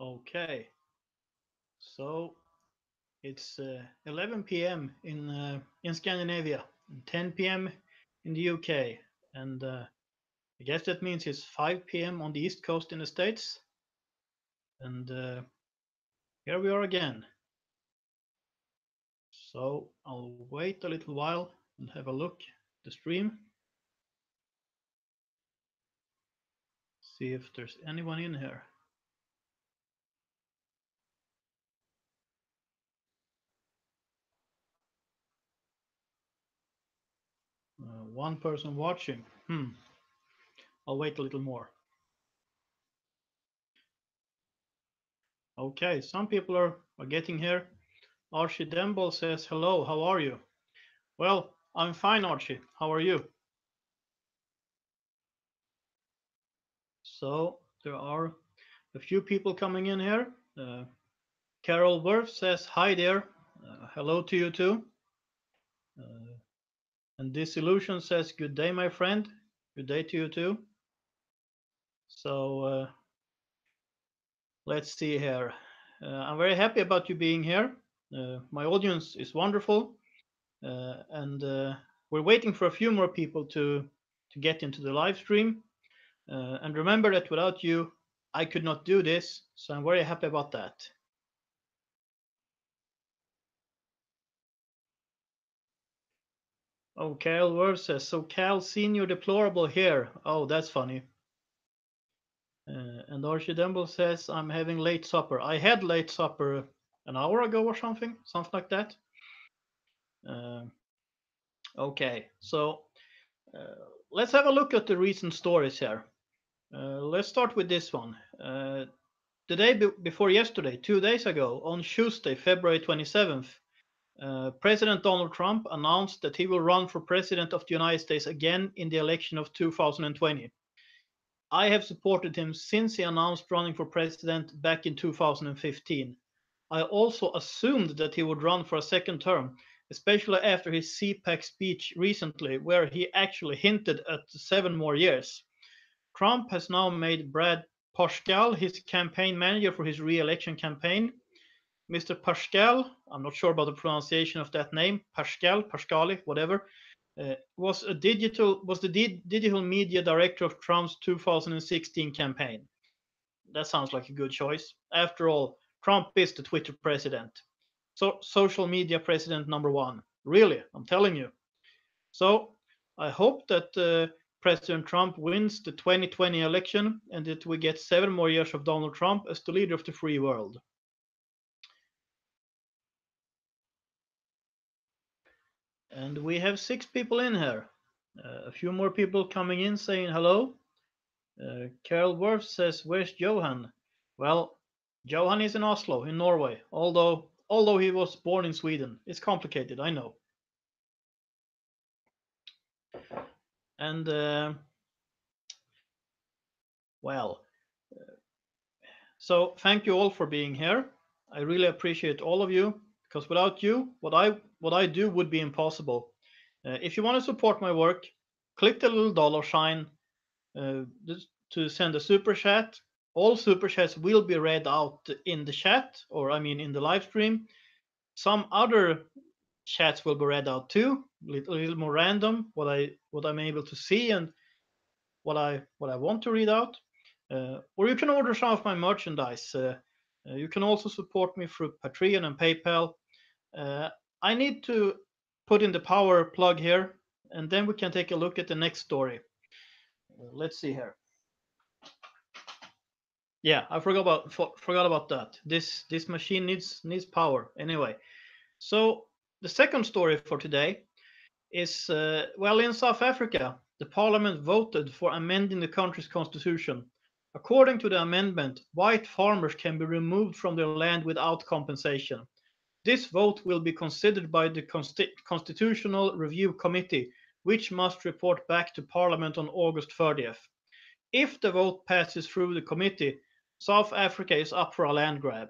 Okay, so it's 11 p.m. in Scandinavia, and 10 p.m. in the UK, and I guess that means it's 5 p.m. on the East Coast in the States. And here we are again. So I'll wait a little while and have a look at the stream, see if there's anyone in here. One person watching. I'll wait a little more. Okay, some people are getting here. Archie Demble says, hello, how are you? Well, I'm fine, Archie. How are you? So there are a few people coming in here. Carol Worth says, hi there. Hello to you too. Uh, and Disillusion says, good day, my friend. Good day to you too. So let's see here. I'm very happy about you being here. My audience is wonderful. And we're waiting for a few more people to get into the live stream. And remember that without you, I could not do this. So I'm very happy about that. Oh, Cal Worth says, so Cal Senior Deplorable here. Oh, that's funny. And Archie Demble says, I'm having late supper. I had late supper an hour ago or something like that. Uh, okay, so let's have a look at the recent stories here. Let's start with this one. The day before yesterday, 2 days ago, on Tuesday, February 27th, President Donald Trump announced that he will run for president of the United States again in the election of 2020. I have supported him since he announced running for president back in 2015. I also assumed that he would run for a second term, especially after his CPAC speech recently, where he actually hinted at 7 more years. Trump has now made Brad Parscale his campaign manager for his re-election campaign. Mr. Parscale, I'm not sure about the pronunciation of that name, Pascali, whatever, was the digital media director of Trump's 2016 campaign. That sounds like a good choice. After all, Trump is the Twitter president, so social media president number one. Really, I'm telling you. So I hope that President Trump wins the 2020 election and that we get 7 more years of Donald Trump as the leader of the free world. And we have 6 people in here. A few more people coming in saying hello. Carol Worth says, where's Johan? Well, Johan is in Oslo, in Norway, although he was born in Sweden. It's complicated, I know. And, well, so thank you all for being here. I really appreciate all of you, because without you, what I do would be impossible. If you want to support my work, click the little dollar sign to send a super chat. All super chats will be read out in the chat, or I mean in the live stream. Some other chats will be read out too, a little more random, what I'm able to see and what I want to read out. Or you can order some of my merchandise. You can also support me through Patreon and PayPal. I need to put in the power plug here, and then we can take a look at the next story. Let's see here. Yeah, I forgot about that. This machine needs power anyway. So the second story for today is well, in South Africa, the parliament voted for amending the country's constitution. According to the amendment, white farmers can be removed from their land without compensation. This vote will be considered by the Constitutional Review Committee, which must report back to Parliament on August 30th. If the vote passes through the committee, South Africa is up for a land grab.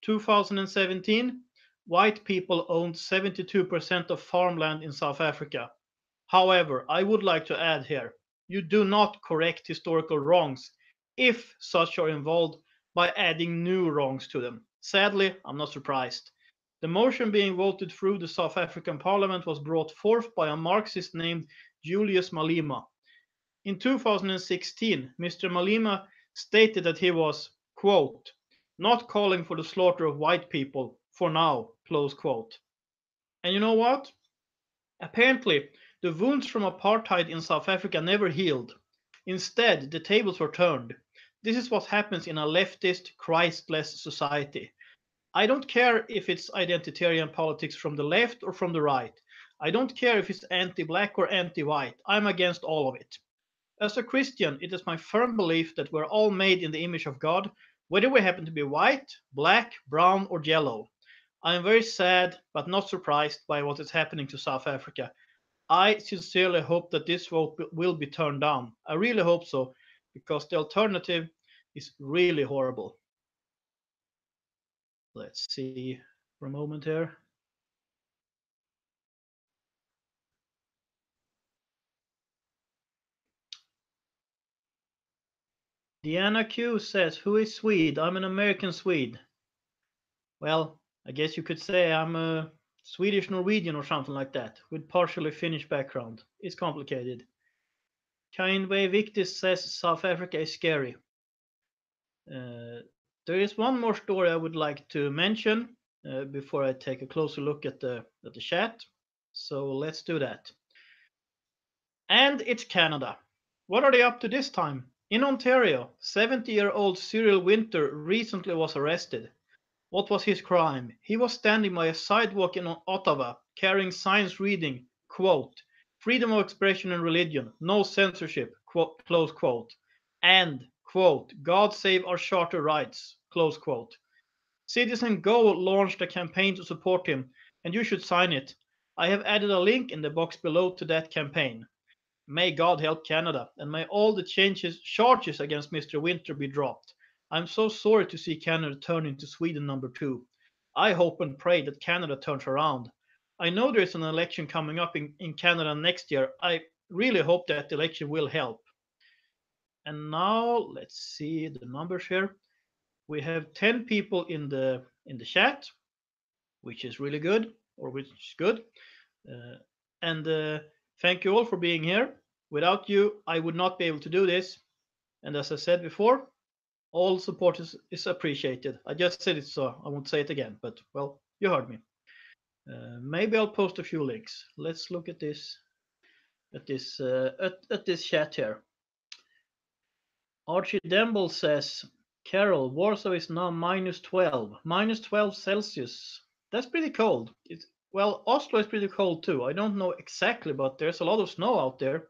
2017, white people owned 72% of farmland in South Africa. However, I would like to add here, you do not correct historical wrongs if such are involved by adding new wrongs to them. Sadly, I'm not surprised. The motion being voted through the South African parliament was brought forth by a Marxist named Julius Malema. In 2016, Mr. Malema stated that he was, quote, not calling for the slaughter of white people for now, close quote. And you know what? Apparently, the wounds from apartheid in South Africa never healed. Instead, the tables were turned. This is what happens in a leftist, Christless society. I don't care if it's identitarian politics from the left or from the right. I don't care if it's anti black or anti white. I'm against all of it. As a Christian, it is my firm belief that we're all made in the image of God, whether we happen to be white, black, brown, or yellow. I am very sad but not surprised by what is happening to South Africa. I sincerely hope that this vote will be turned down. I really hope so, because the alternative is really horrible. Let's see for a moment here. Diana Q says, who is Swede? I'm an American Swede. Well, I guess you could say I'm a Swedish Norwegian or something like that, with partially Finnish background. It's complicated. Kainway Victis says South Africa is scary. There is one more story I would like to mention before I take a closer look at the chat. So let's do that. And it's Canada. What are they up to this time? In Ontario, 70-year-old Cyril Winter recently was arrested. What was his crime? He was standing by a sidewalk in Ottawa carrying signs reading, quote, freedom of expression and religion, no censorship, quote, close quote, and, quote, God save our charter rights, close quote. Citizen Go launched a campaign to support him, and you should sign it. I have added a link in the box below to that campaign. May God help Canada, and may all the charges against Mr. Winter be dropped. I'm so sorry to see Canada turn into Sweden #2. I hope and pray that Canada turns around. I know there is an election coming up in Canada next year. I really hope that election will help. And now let's see the numbers here. We have 10 people in the chat, which is really good, or which is good. And thank you all for being here. Without you, I would not be able to do this. And as I said before, all support is appreciated. I just said it, so I won't say it again. But well, you heard me. Maybe I'll post a few links. Let's look at this at this chat here. Archie Demble says, Carol, Warsaw is now minus 12 Celsius. That's pretty cold. Well, Oslo is pretty cold too. I don't know exactly, but there's a lot of snow out there.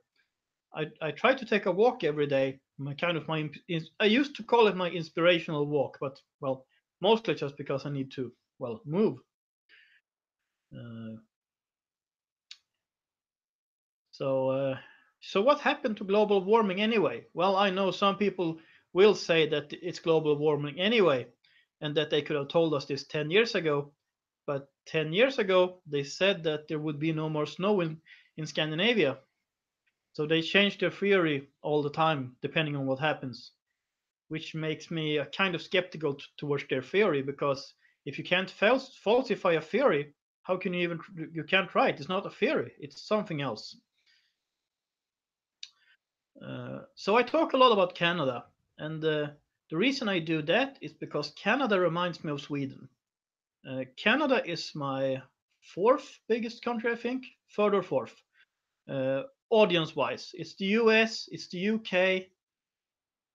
I try to take a walk every day. I used to call it my inspirational walk, but well, mostly just because I need to move. Uh, so what happened to global warming anyway? Well, I know some people will say that it's global warming anyway, and that they could have told us this 10 years ago. But 10 years ago, they said that there would be no more snow in Scandinavia. So they change their theory all the time, depending on what happens, which makes me kind of skeptical towards their theory, because if you can't falsify a theory, how can you can't write? It's not a theory, it's something else. So I talk a lot about Canada, and the reason I do that is because Canada reminds me of Sweden. Canada is my fourth biggest country, I think, third or fourth. Audience-wise, it's the US, it's the UK,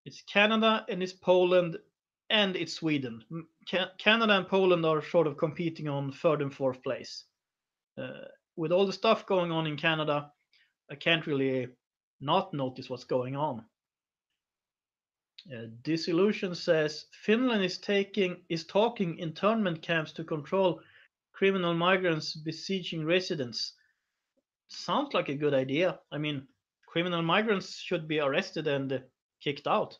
it's Canada, and it's Poland, and it's Sweden. Canada and Poland are sort of competing on third and fourth place. With all the stuff going on in Canada, I can't really not notice what's going on. Disillusion says Finland is talking internment camps to control criminal migrants besieging residents. Sounds like a good idea. I mean, criminal migrants should be arrested and kicked out,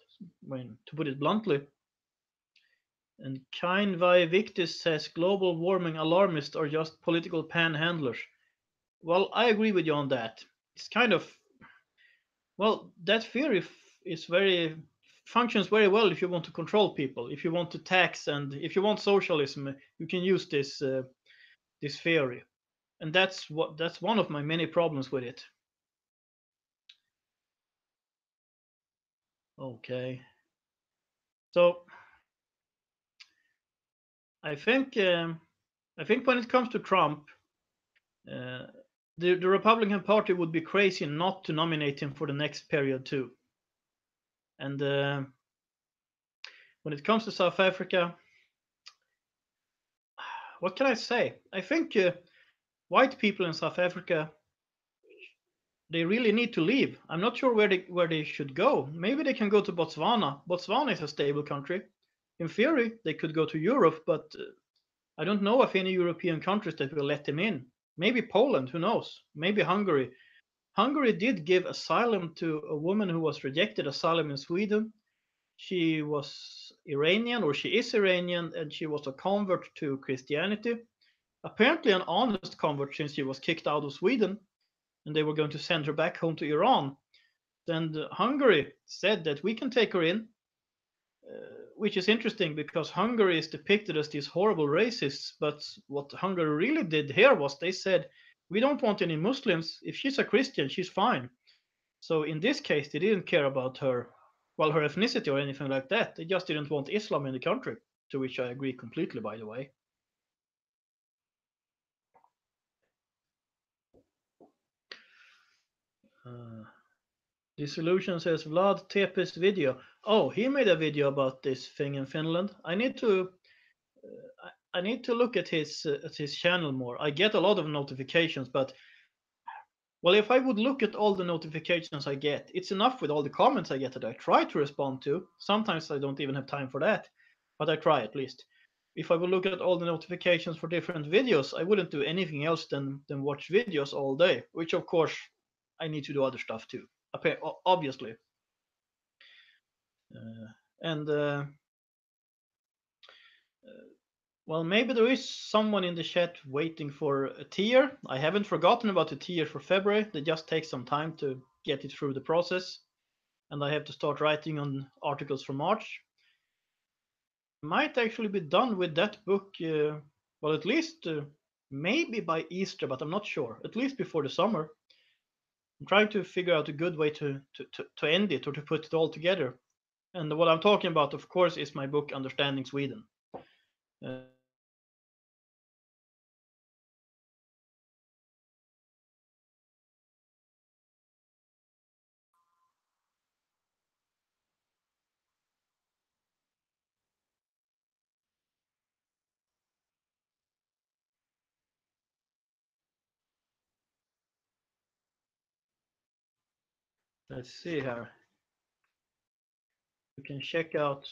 to put it bluntly. And Kind Victus says global warming alarmists are just political panhandlers. Well, I agree with you on that. It's kind of, that theory is very functions very well if you want to control people, if you want to tax, and if you want socialism, you can use this theory, and that's one of my many problems with it. Okay, so I think um, I think when it comes to Trump, uh, the Republican Party would be crazy not to nominate him for the next period too. And when it comes to South Africa, what can I say? I think white people in South Africa, they really need to leave. I'm not sure where they should go. Maybe they can go to Botswana. Botswana is a stable country. In theory, they could go to Europe, but I don't know of any European countries that will let them in. Maybe Poland, who knows? Maybe Hungary. Hungary did give asylum to a woman who was rejected asylum in Sweden. She was Iranian, or she is Iranian, and she was a convert to Christianity. Apparently, an honest convert since she was kicked out of Sweden and they were going to send her back home to Iran. Then Hungary said that we can take her in, which is interesting because Hungary is depicted as these horrible racists. But what Hungary really did here was they said, we don't want any Muslims. If she's a Christian, she's fine. So in this case, they didn't care about her, well, her ethnicity or anything like that. They just didn't want Islam in the country, to which I agree completely, by the way. Uh, Dissolution says Vlad Tepes video. Oh, he made a video about this thing in Finland. I need to look at his channel more. I get a lot of notifications, but well, if I would look at all the notifications I get, it's enough with all the comments I get that I try to respond to. Sometimes I don't even have time for that, but I try at least. If I would look at all the notifications for different videos, I wouldn't do anything else than watch videos all day, which of course I need to do other stuff too. Obviously. And well, maybe there is someone in the chat waiting for a tier. I haven't forgotten about the tier for February. They just take some time to get it through the process, and I have to start writing on articles for March. Might actually be done with that book. Well, at least maybe by Easter, but I'm not sure. At least before the summer. I'm trying to figure out a good way to end it or to put it all together. And what I'm talking about, of course, is my book Understanding Sweden. Let's see here. You can check out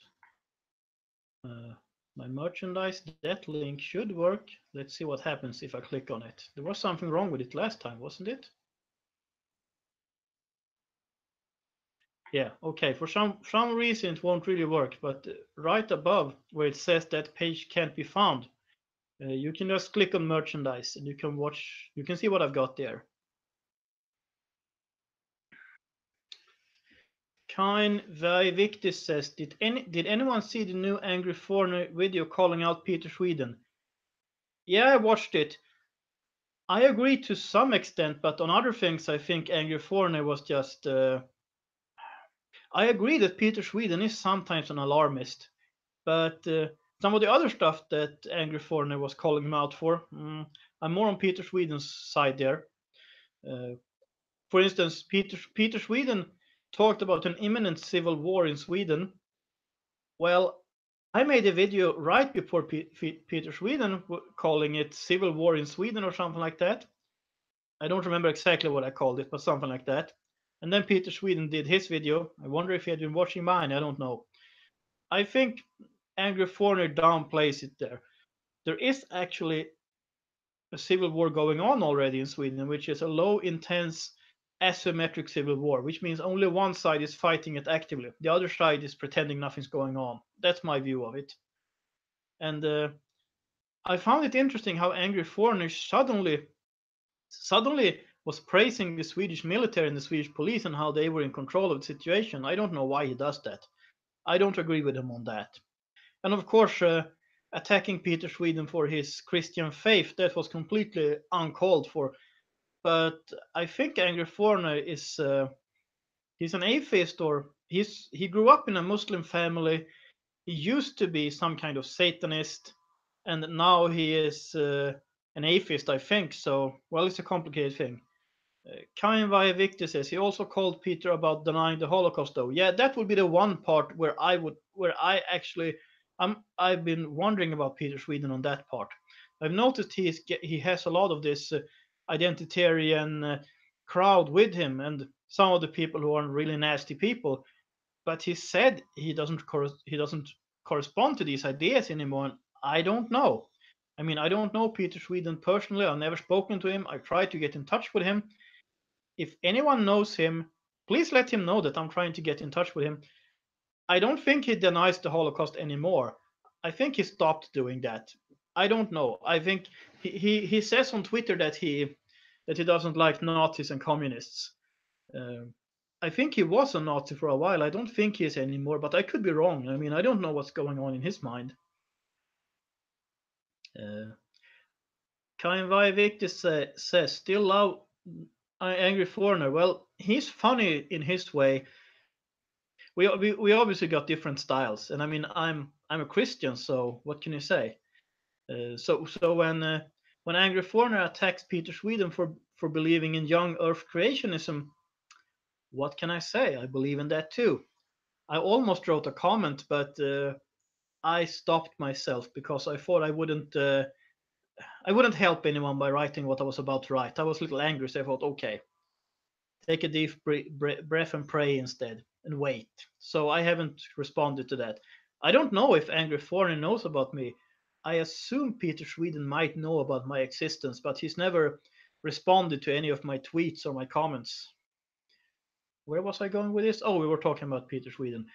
my merchandise. That link should work. Let's see what happens if I click on it. There was something wrong with it last time, wasn't it? Yeah, okay. For some reason it won't really work, but right above where it says that page can't be found, you can just click on merchandise and you can watch. You can see what I've got there. Kine Victis says, did anyone see the new Angry Foreigner video calling out Peter Sweden? Yeah, I watched it. I agree to some extent, but on other things, I think Angry Foreigner was just. I agree that Peter Sweden is sometimes an alarmist, but some of the other stuff that Angry Foreigner was calling him out for, I'm more on Peter Sweden's side there. For instance, Peter Sweden talked about an imminent civil war in Sweden. Well, I made a video right before Peter Sweden calling it civil war in Sweden or something like that. I don't remember exactly what I called it, but something like that. And then Peter Sweden did his video. I wonder if he had been watching mine. I don't know. I think Angry Foreigner downplays it there. There is actually a civil war going on already in Sweden, which is a low intense asymmetric civil war, which means only one side is fighting it actively. The other side is pretending nothing's going on. That's my view of it. And I found it interesting how Angry Foreigner suddenly was praising the Swedish military and the Swedish police and how they were in control of the situation. I don't know why he does that. I don't agree with him on that. And of course, attacking Peter Sweden for his Christian faith, that was completely uncalled for. But I think Angry Foreigner is he's an atheist, or he grew up in a Muslim family. He used to be some kind of Satanist, and now he is an atheist, I think. So, well, it's a complicated thing. Kain Vaje Victor says he also called Peter about denying the Holocaust, though. Yeah, that would be the one part where I actually, I've been wondering about Peter Sweden on that part. I've noticed he has a lot of this identitarian crowd with him, and some of the people who are really nasty people. But he said he doesn't correspond to these ideas anymore. And I don't know. I mean, I don't know Peter Sweden personally. I've never spoken to him. I've tried to get in touch with him. If anyone knows him, please let him know that I'm trying to get in touch with him. I don't think he denies the Holocaust anymore. I think he stopped doing that. I don't know. I think he says on Twitter that he doesn't like Nazis and communists. Uh, I think he was a Nazi for a while. I don't think he is anymore, but I could be wrong. I mean, I don't know what's going on in his mind. Uh, Kain Vaivik says, still love Angry Foreigner. Well, he's funny in his way. We obviously got different styles, and I mean, I'm a Christian, so what can you say? So when Angry Foreigner attacks Peter Sweden for believing in young Earth creationism, what can I say? I believe in that too. I almost wrote a comment, but I stopped myself because I thought I wouldn't help anyone by writing what I was about to write. I was a little angry, so I thought, okay, take a deep breath and pray instead, and wait. So I haven't responded to that. I don't know if Angry Foreigner knows about me. I assume Peter Sweden might know about my existence, but he's never responded to any of my tweets or my comments. Where was I going with this? Oh, we were talking about Peter Sweden.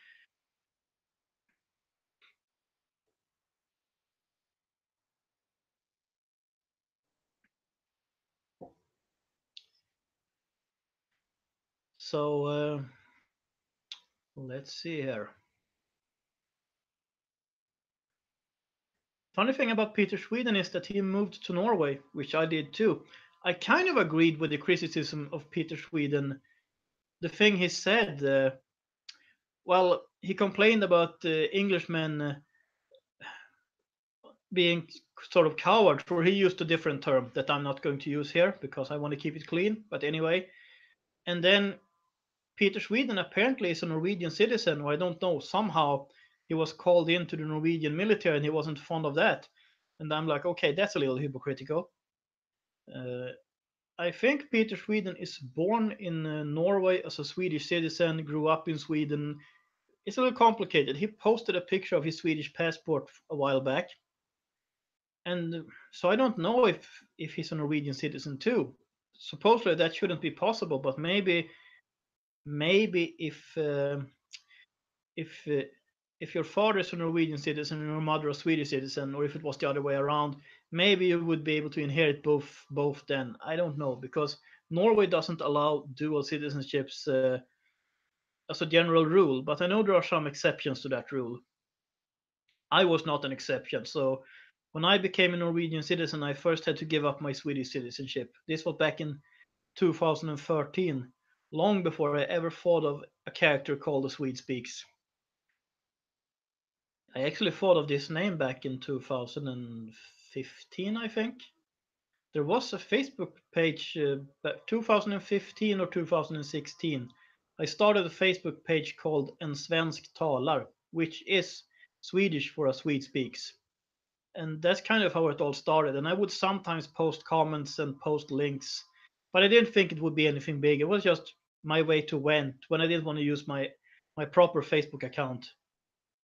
So let's see here. Funny thing about Peter Sweden is that he moved to Norway, which I did too. I kind of agreed with the criticism of Peter Sweden. The thing he said, well, he complained about Englishmen being sort of cowards, or he used a different term that I'm not going to use here because I want to keep it clean. But anyway, and then Peter Sweden apparently is a Norwegian citizen, or I don't know, somehow he was called into the Norwegian military and he wasn't fond of that. And I'm like, okay, that's a little hypocritical. Uh, I think Peter Sweden is born in Norway as a Swedish citizen, grew up in Sweden. It's a little complicated. He posted a picture of his Swedish passport a while back, and so I don't know if he's a Norwegian citizen too. Supposedly that shouldn't be possible, but maybe if if your father is a Norwegian citizen and your mother a Swedish citizen, or if it was the other way around, maybe you would be able to inherit both. Then I don't know, because Norway doesn't allow dual citizenships as a general rule, but I know there are some exceptions to that rule. I was not an exception, so when I became a Norwegian citizen, I first had to give up my Swedish citizenship. This was back in 2013, long before I ever thought of a character called the Swede Speaks. I actually thought of this name back in 2015, I think. There was a Facebook page, 2015 or 2016. I started a Facebook page called En svensk talar, which is Swedish for a Swede speaks. And that's kind of how it all started. And I would sometimes post comments and post links, but I didn't think it would be anything big. It was just my way to vent when I didn't want to use my proper Facebook account.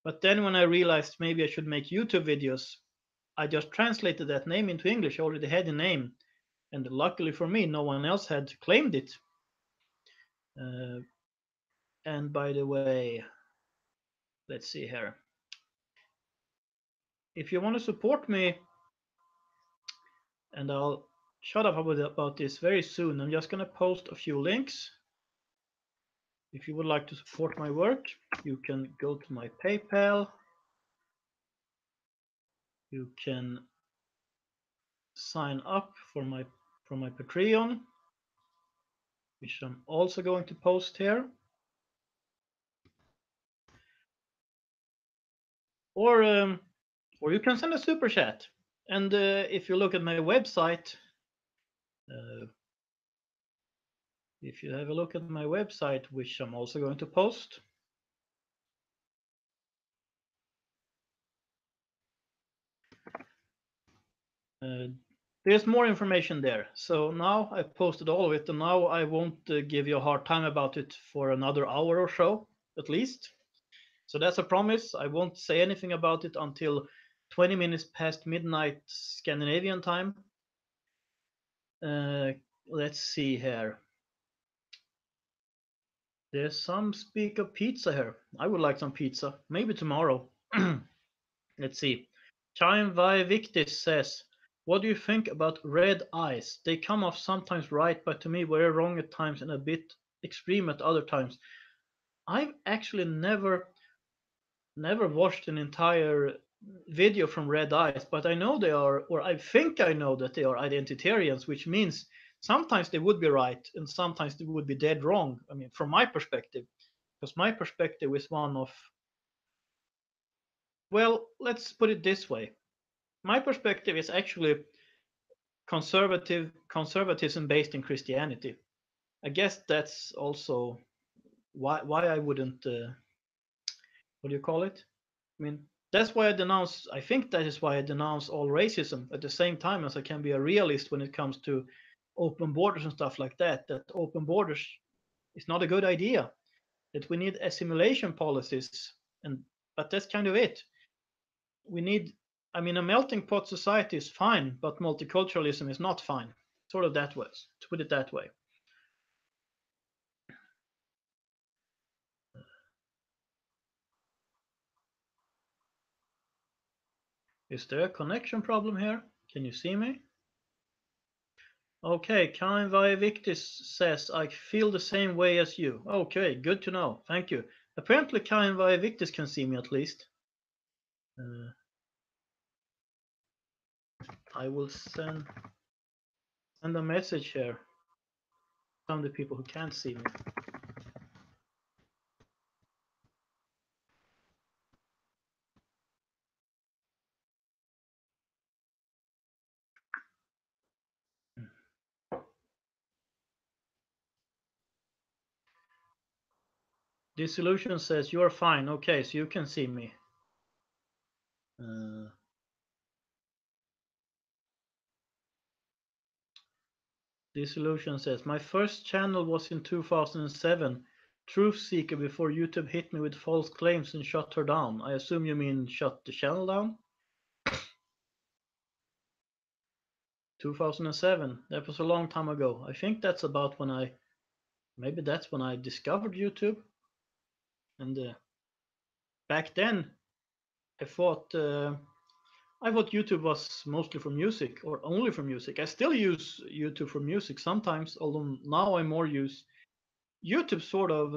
But then when I realized maybe I should make YouTube videos, I just translated that name into English. I already had a name, and luckily for me, no one else had claimed it. Uh, and by the way, let's see here. If you want to support me, and I'll shut up about this very soon, I'm just going to post a few links. If you would like to support my work, you can go to my PayPal. You can sign up for my Patreon, which I'm also going to post here. Or you can send a super chat. And if you look at my website, uh, if you have a look at my website, which I'm also going to post, uh, there's more information there. So now I posted all of it, and now I won't give you a hard time about it for another hour or so, at least. So that's a promise. I won't say anything about it until 20 minutes past midnight Scandinavian time. Uh, let's see here. There's some speak of pizza here. I would like some pizza. Maybe tomorrow. Let's see. Time Victis says, what do you think about red eyes? They come off sometimes right, but to me very wrong at times and a bit extreme at other times. I've actually never watched an entire video from Red Eyes, but I know they are, or I think I know that they are identitarians, which means sometimes they would be right and sometimes they would be dead wrong. I mean, from my perspective, because my perspective is one of, well, let's put it this way. My perspective is actually conservatism based in Christianity. I guess that's also why I wouldn't what do you call it? I mean, that's why I denounce. I think that is why I denounce all racism at the same time as I can be a realist when it comes to open borders and stuff like that. That open borders is not a good idea. That we need assimilation policies, and but that's kind of it. We need. I mean, a melting pot society is fine, but multiculturalism is not fine. Sort of that way. To put it that way. Is there a connection problem here? Can you see me? Okay, Kain Victis says, I feel the same way as you. Okay, good to know. Thank you. Apparently, Kain Victis can see me at least. Uh, I will send a message here to some of the people who can't see me. Dissolution says, you are fine. Okay, so you can see me. Uh, Dissolution says, my first channel was in 2007. Truth Seeker before YouTube hit me with false claims and shut her down. I assume you mean shut the channel down? 2007. That was a long time ago. I think that's about when maybe that's when I discovered YouTube. And back then, I thought YouTube was mostly for music or only for music. I still use YouTube for music sometimes, although now I more use YouTube. Sort of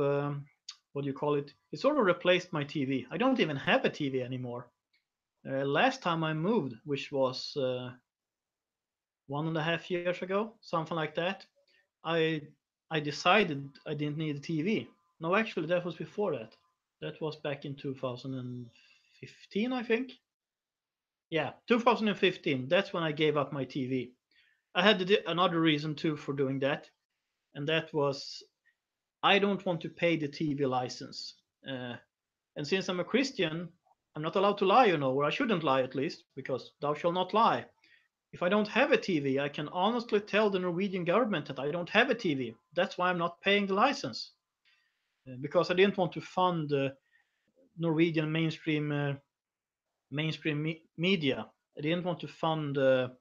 what do you call it? It sort of replaced my TV. I don't even have a TV anymore. Last time I moved, which was 1.5 years ago, something like that. I I decided I didn't need a TV. No, actually, that was before that. That was back in 2015, I think. Yeah, 2015. That's when I gave up my TV. I had another reason too for doing that, and that was I don't want to pay the TV license. And since I'm a Christian, I'm not allowed to lie, or I shouldn't lie at least, because thou shalt not lie. If I don't have a TV, I can honestly tell the Norwegian government that I don't have a TV. That's why I'm not paying the license. Because I didn't want to fund Norwegian mainstream media. I didn't want to fund the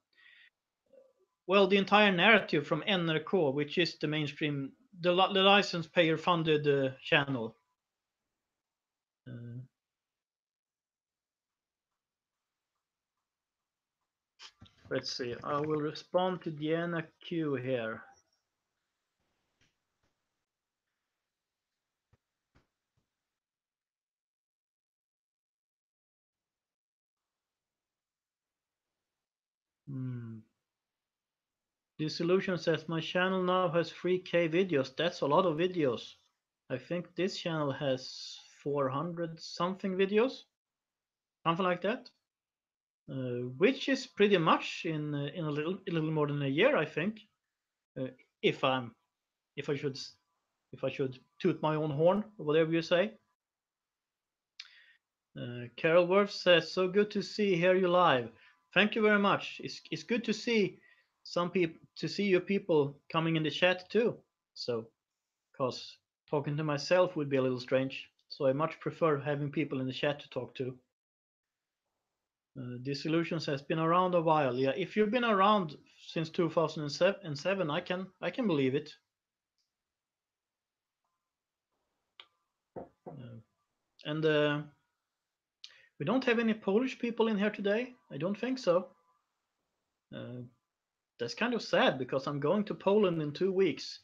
entire narrative from NRK, which is the mainstream, the license payer funded channel. Uh, let's see. I will respond to Diana Q here. Hmm. Dissolution says my channel now has 3K videos. That's a lot of videos. I think this channel has 400 something videos, something like that. Which is pretty much in a little more than a year, I think. Uh, if I'm if I should if I should toot my own horn or whatever you say. Carol Worth says, "So good to hear you live. Thank you very much. It's good to see some people to see your people coming in the chat too. So, cause talking to myself would be a little strange. So I much prefer having people in the chat to talk to." Dissolutions has been around a while. Yeah, if you've been around since 2007, I can believe it. Uh, and we don't have any Polish people in here today. I don't think so. Uh, that's kind of sad because I'm going to Poland in 2 weeks,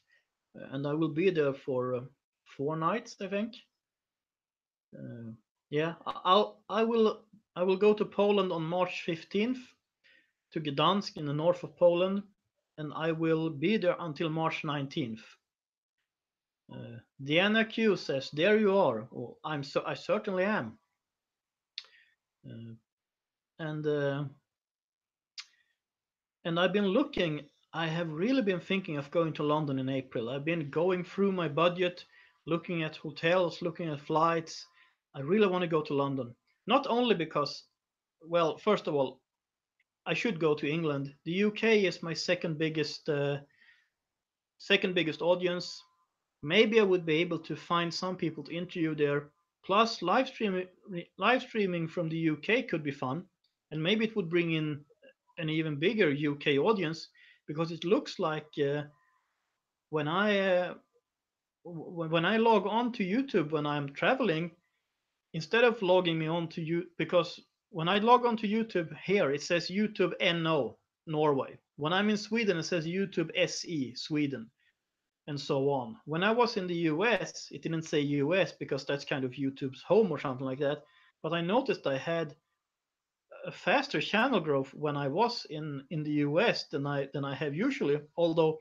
and I will be there for 4 nights, I think. Uh, yeah, I will go to Poland on March 15th to Gdansk in the north of Poland, and I will be there until March 19th. Diana Q says, "There you are." Oh, I certainly am. Uh, and and I've been looking. I have really been thinking of going to London in April. I've been going through my budget, looking at hotels, looking at flights. I really want to go to London. Not only because, well, first of all, I should go to England. The UK is my second biggest audience. Maybe I would be able to find some people to interview there. Plus, live streaming from the UK could be fun, and maybe it would bring in an even bigger UK audience because it looks like when I when I log on to YouTube when I'm traveling, instead of logging me on to you, because when I log on to YouTube here, it says YouTube NO Norway. When I'm in Sweden, it says YouTube SE Sweden, and so on. When I was in the US, it didn't say US because that's kind of YouTube's home or something like that. But I noticed I had a faster channel growth when I was in the US than I have usually. Although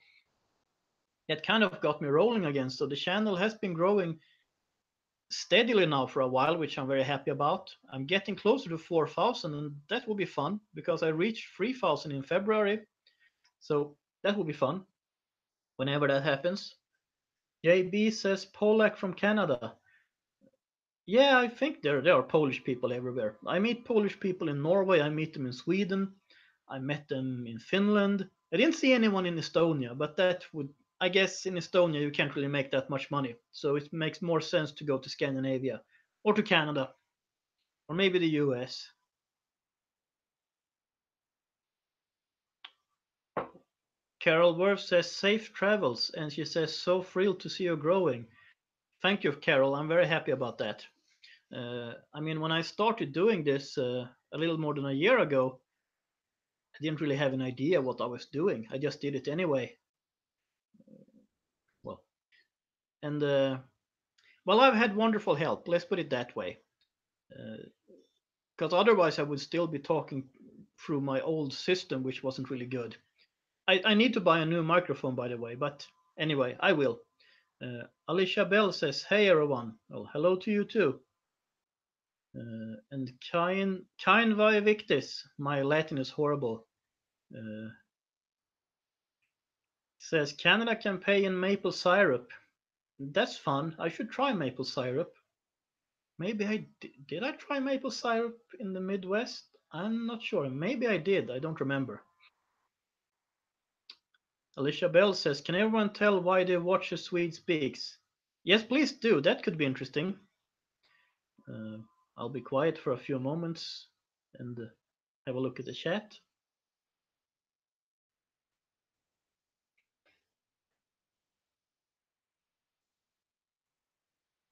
that kind of got me rolling again. So the channel has been growing steadily now for a while, which I'm very happy about. I'm getting closer to 4,000, and that will be fun because I reached 3,000 in February. So that will be fun whenever that happens. JB says Polak from Canada. Yeah, I think there are Polish people everywhere. I meet Polish people in Norway. I meet them in Sweden. I met them in Finland. I didn't see anyone in Estonia, but that would, I guess, in Estonia you can't really make that much money. So it makes more sense to go to Scandinavia or to Canada or maybe the US. Carol Worth says safe travels, and she says so thrilled to see you growing. Thank you, Carol. I'm very happy about that. I mean, when I started doing this a little more than a year ago, I didn't really have an idea what I was doing. I just did it anyway. Well, and well, I've had wonderful help. Let's put it that way. Because otherwise, I would still be talking through my old system, which wasn't really good. I need to buy a new microphone, by the way. But anyway, I will. Alicia Bell says, "Hey everyone." Well, hello to you too. And Kain vai victis. My Latin is horrible. Says Canada can pay in maple syrup. That's fun. I should try maple syrup. Maybe did I try maple syrup in the Midwest? I'm not sure. Maybe I did. I don't remember. Alicia Bell says, "Can everyone tell why they watch a Swede speaks?" Yes, please do. That could be interesting. Uh, I'll be quiet for a few moments and have a look at the chat.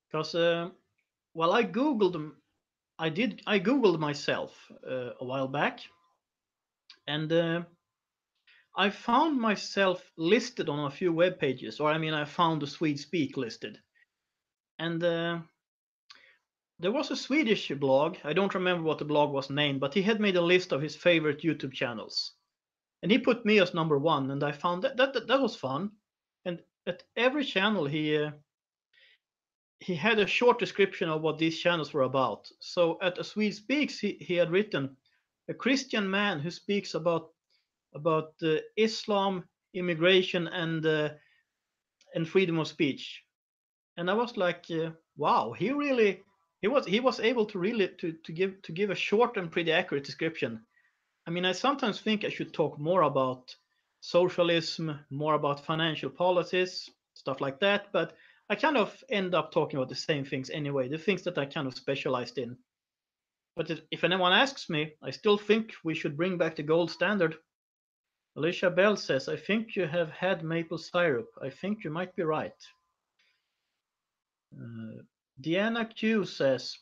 Because well, I googled them. I googled myself a while back, and I found myself listed on a few web pages, or I mean, I found the Swede Speak listed, and there was a Swedish blog. I don't remember what the blog was named, but he had made a list of his favorite YouTube channels, and he put me as number one, and I found that was fun. And at every channel, he had a short description of what these channels were about. So at A Swede Speaks, he had written a Christian man who speaks about Islam, immigration, and freedom of speech. And I was like, wow, he was able to really to give a short and pretty accurate description. I mean, I sometimes think I should talk more about socialism, more about financial policies, stuff like that, but I kind of end up talking about the same things anyway, the things that I kind of specialized in. But if anyone asks me, I still think we should bring back the gold standard. Alicia Bell says, I think you have had maple syrup. I think you might be right. Uh, Deanna Q says,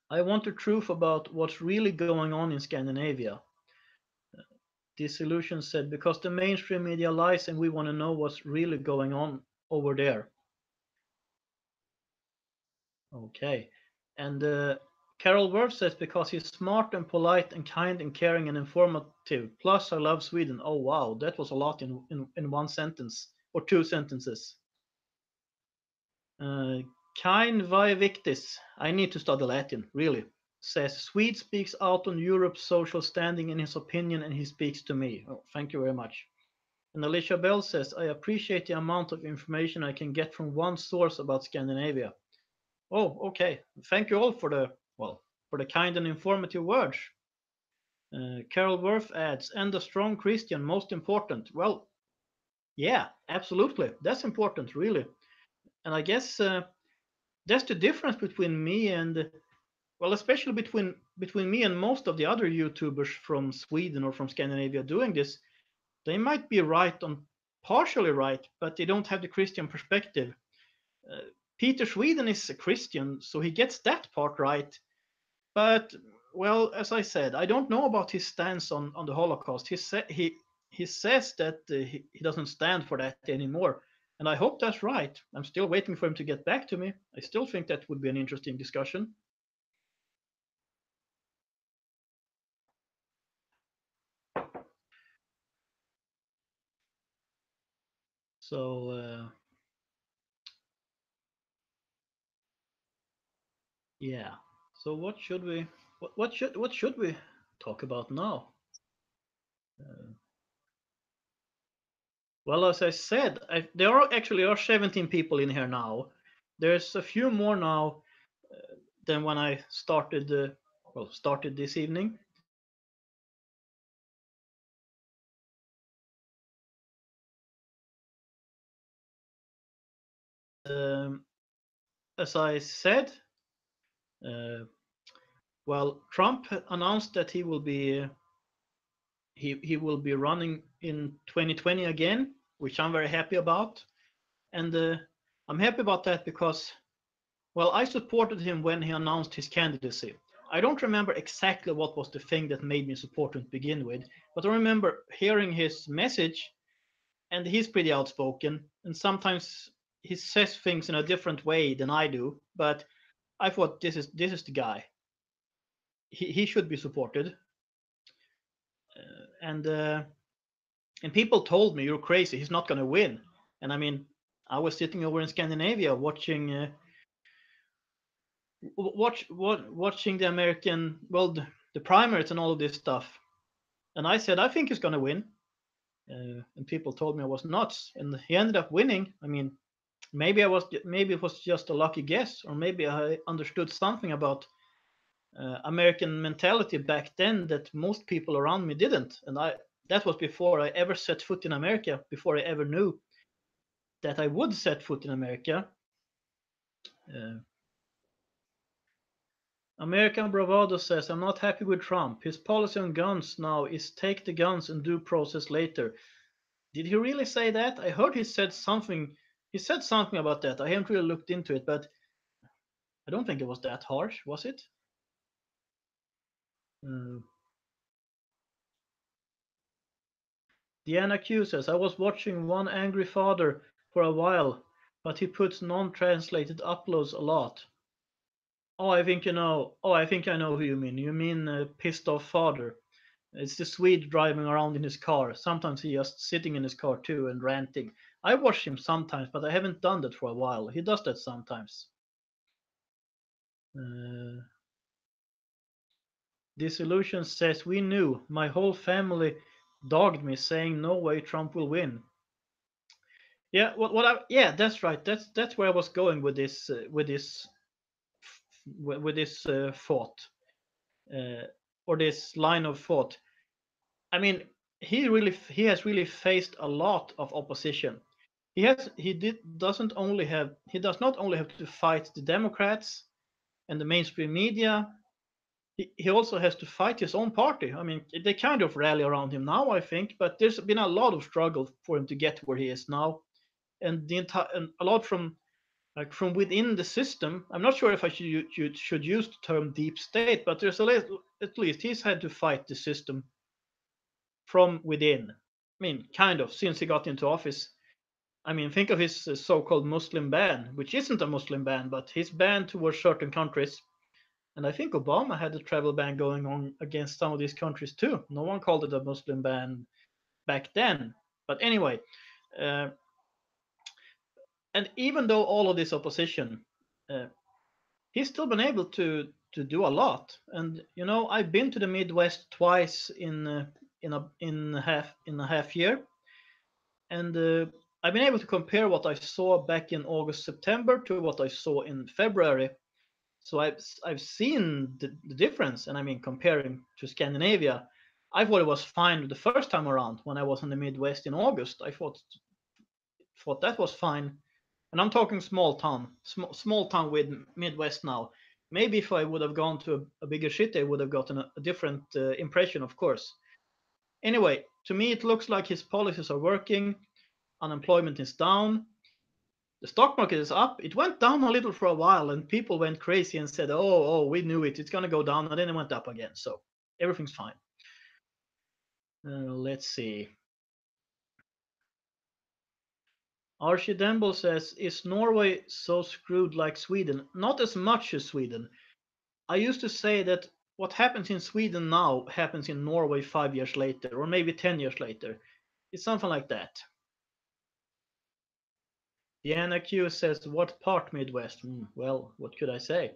I want the truth about what's really going on in Scandinavia. Disillusion said, because the mainstream media lies and we want to know what's really going on over there. Okay. And Carol Worth says, because he's smart and polite and kind and caring and informative. Plus, I love Sweden. Oh, wow. That was a lot in one sentence or two sentences. Kind vi victis. I need to study Latin, really. Says, Swede speaks out on Europe's social standing in his opinion and he speaks to me. Oh, thank you very much. And Alicia Bell says, I appreciate the amount of information I can get from one source about Scandinavia. Oh, okay. Thank you all for the kind and informative words. Carol Worth adds, and a strong Christian, most important. Well, yeah, absolutely. That's important, really. And I guess that's the difference between me and, well, especially between me and most of the other YouTubers from Sweden or from Scandinavia doing this. They might be right on partially right, but they don't have the Christian perspective. Uh, Peter Sweden is a Christian, so he gets that part right. But well, as I said, I don't know about his stance on the Holocaust. He says that he doesn't stand for that anymore, and I hope that's right. I'm still waiting for him to get back to me. I still think that would be an interesting discussion. So yeah. So what should we talk about now? Uh, Well, as I said, there are 17 people in here now. There's a few more now than when I started this evening. Um, as I said, uh, well, Trump announced that he will be running in 2020 again, which I'm very happy about, and I'm happy about that because, well, I supported him when he announced his candidacy. I don't remember exactly what was the thing that made me support him to begin with, but I remember hearing his message, and he's pretty outspoken, and sometimes he says things in a different way than I do. But I thought this is the guy. He should be supported, and people told me you're crazy. He's not going to win, and I mean, I was sitting over in Scandinavia watching the American, well, the primaries and all of this stuff, and I said I think he's going to win, and people told me I was nuts, and he ended up winning. I mean, maybe it was just a lucky guess, or maybe I understood something about American mentality back then that most people around me didn't, and that was before I ever set foot in America, before I ever knew that I would set foot in America. Uh, American Bravado says, I'm not happy with Trump. His policy on guns now is take the guns and due process later. Did he really say that? I heard he said something. He said something about that. I haven't really looked into it, but I don't think it was that harsh, was it? Uh, Deanna Q says, I was watching One Angry Father for a while, but he puts non-translated uploads a lot. Oh, I think I know who you mean. You mean Pissed Off Father. It's the Swede driving around in his car. Sometimes he just sitting in his car too and ranting. I watch him sometimes, but I haven't done that for a while. He does that sometimes. Uh, Disillusion says we knew. My whole family dogged me, saying no way Trump will win. Yeah, yeah, that's right. That's where I was going with this thought, uh, or this line of thought. I mean, he has really faced a lot of opposition. He does not only have to fight the Democrats and the mainstream media. He also has to fight his own party. I mean, they kind of rally around him now, I think, but there's been a lot of struggle for him to get where he is now, and a lot from like from within the system. I'm not sure if I should use the term deep state, but at least he's had to fight the system from within. I mean, kind of since he got into office. I mean, think of his so-called Muslim ban, which isn't a Muslim ban, but his ban towards certain countries. And I think Obama had a travel ban going on against some of these countries too. No one called it a Muslim ban back then. But anyway, uh, and even though all of this opposition, uh, he's still been able to do a lot. And you know, I've been to the Midwest twice in a half year, and I've been able to compare what I saw back in August September to what I saw in February. So I've seen the difference, and I mean comparing to Scandinavia, I thought it was fine the first time around when I was in the Midwest in August. I thought that was fine, and I'm talking small town with Midwest now. Maybe if I would have gone to a bigger city, I would have gotten a different impression, of course. Anyway, to me, it looks like his policies are working. Unemployment is down. The stock market is up. It went down a little for a while, and people went crazy and said, "Oh, we knew it. It's gonna go down," and then it went up again. So everything's fine. Let's see. Archie Demble says, "Is Norway so screwed like Sweden? Not as much as Sweden. I used to say that what happens in Sweden now happens in Norway 5 years later, or maybe 10 years later. It's something like that." Diana Q says, "What part Midwest?" Well, what could I say?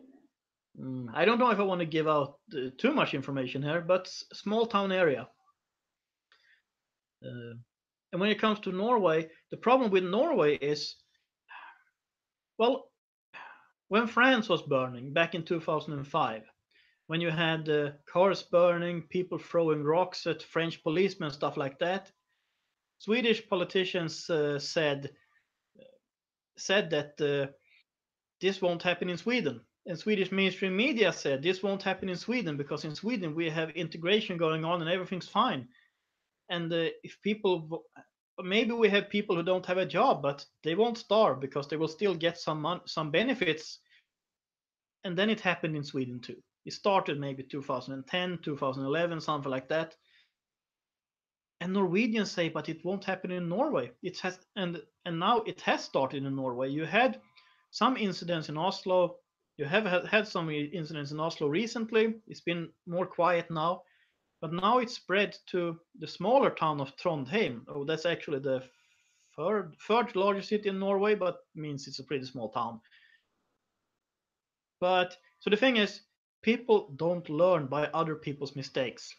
I don't know if I want to give out too much information here, but small town area. Uh, and when it comes to Norway, the problem with Norway is, well, when France was burning back in 2005, when you had cars burning, people throwing rocks at French policemen, stuff like that, Swedish politicians said that this won't happen in Sweden. And Swedish mainstream media said this won't happen in Sweden because in Sweden we have integration going on and everything's fine. And if people, maybe we have people who don't have a job, but they won't starve because they will still get some benefits. And then it happened in Sweden too. It started maybe 2010, 2011, something like that. And Norwegians say, but it won't happen in Norway. It has, and now it has started in Norway. You had some incidents in Oslo. You have had some incidents in Oslo recently. It's been more quiet now, but now it's spread to the smaller town of Trondheim. Oh, that's actually the third largest city in Norway, but means it's a pretty small town. But so the thing is, people don't learn by other people's mistakes.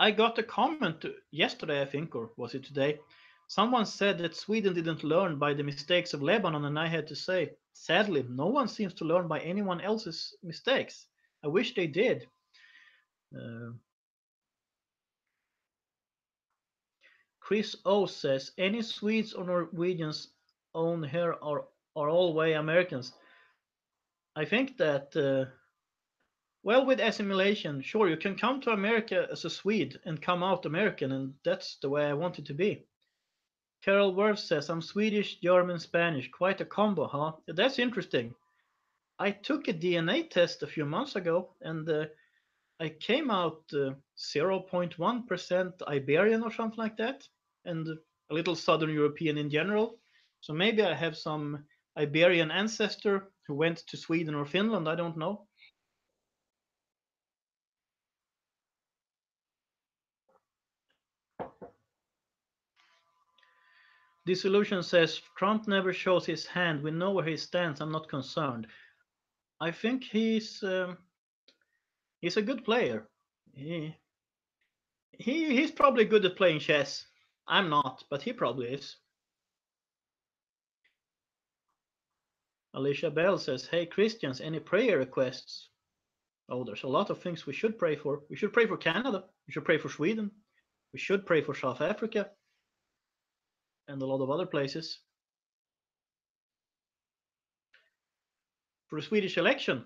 I got a comment yesterday, I think, or was it today? Someone said that Sweden didn't learn by the mistakes of Lebanon, and I had to say, sadly, no one seems to learn by anyone else's mistakes. I wish they did. Uh, Chris O says, any Swedes or Norwegians own here are all way Americans. I think that, well, with assimilation, sure, you can come to America as a Swede and come out American, and that's the way I want it to be. Carol Worth says, I'm Swedish, German, Spanish. Quite a combo, huh? That's interesting. I took a DNA test a few months ago and I came out 0.1% Iberian or something like that, and a little Southern European in general. So maybe I have some Iberian ancestor who went to Sweden or Finland. I don't know. Dissolution says Trump never shows his hand. We know where he stands. I'm not concerned. I think he's a good player. He, he's probably good at playing chess. I'm not, but he probably is. Alicia Bell says, "Hey Christians, any prayer requests?" Oh, there's a lot of things we should pray for. We should pray for Canada. We should pray for Sweden. We should pray for South Africa and a lot of other places. For the Swedish election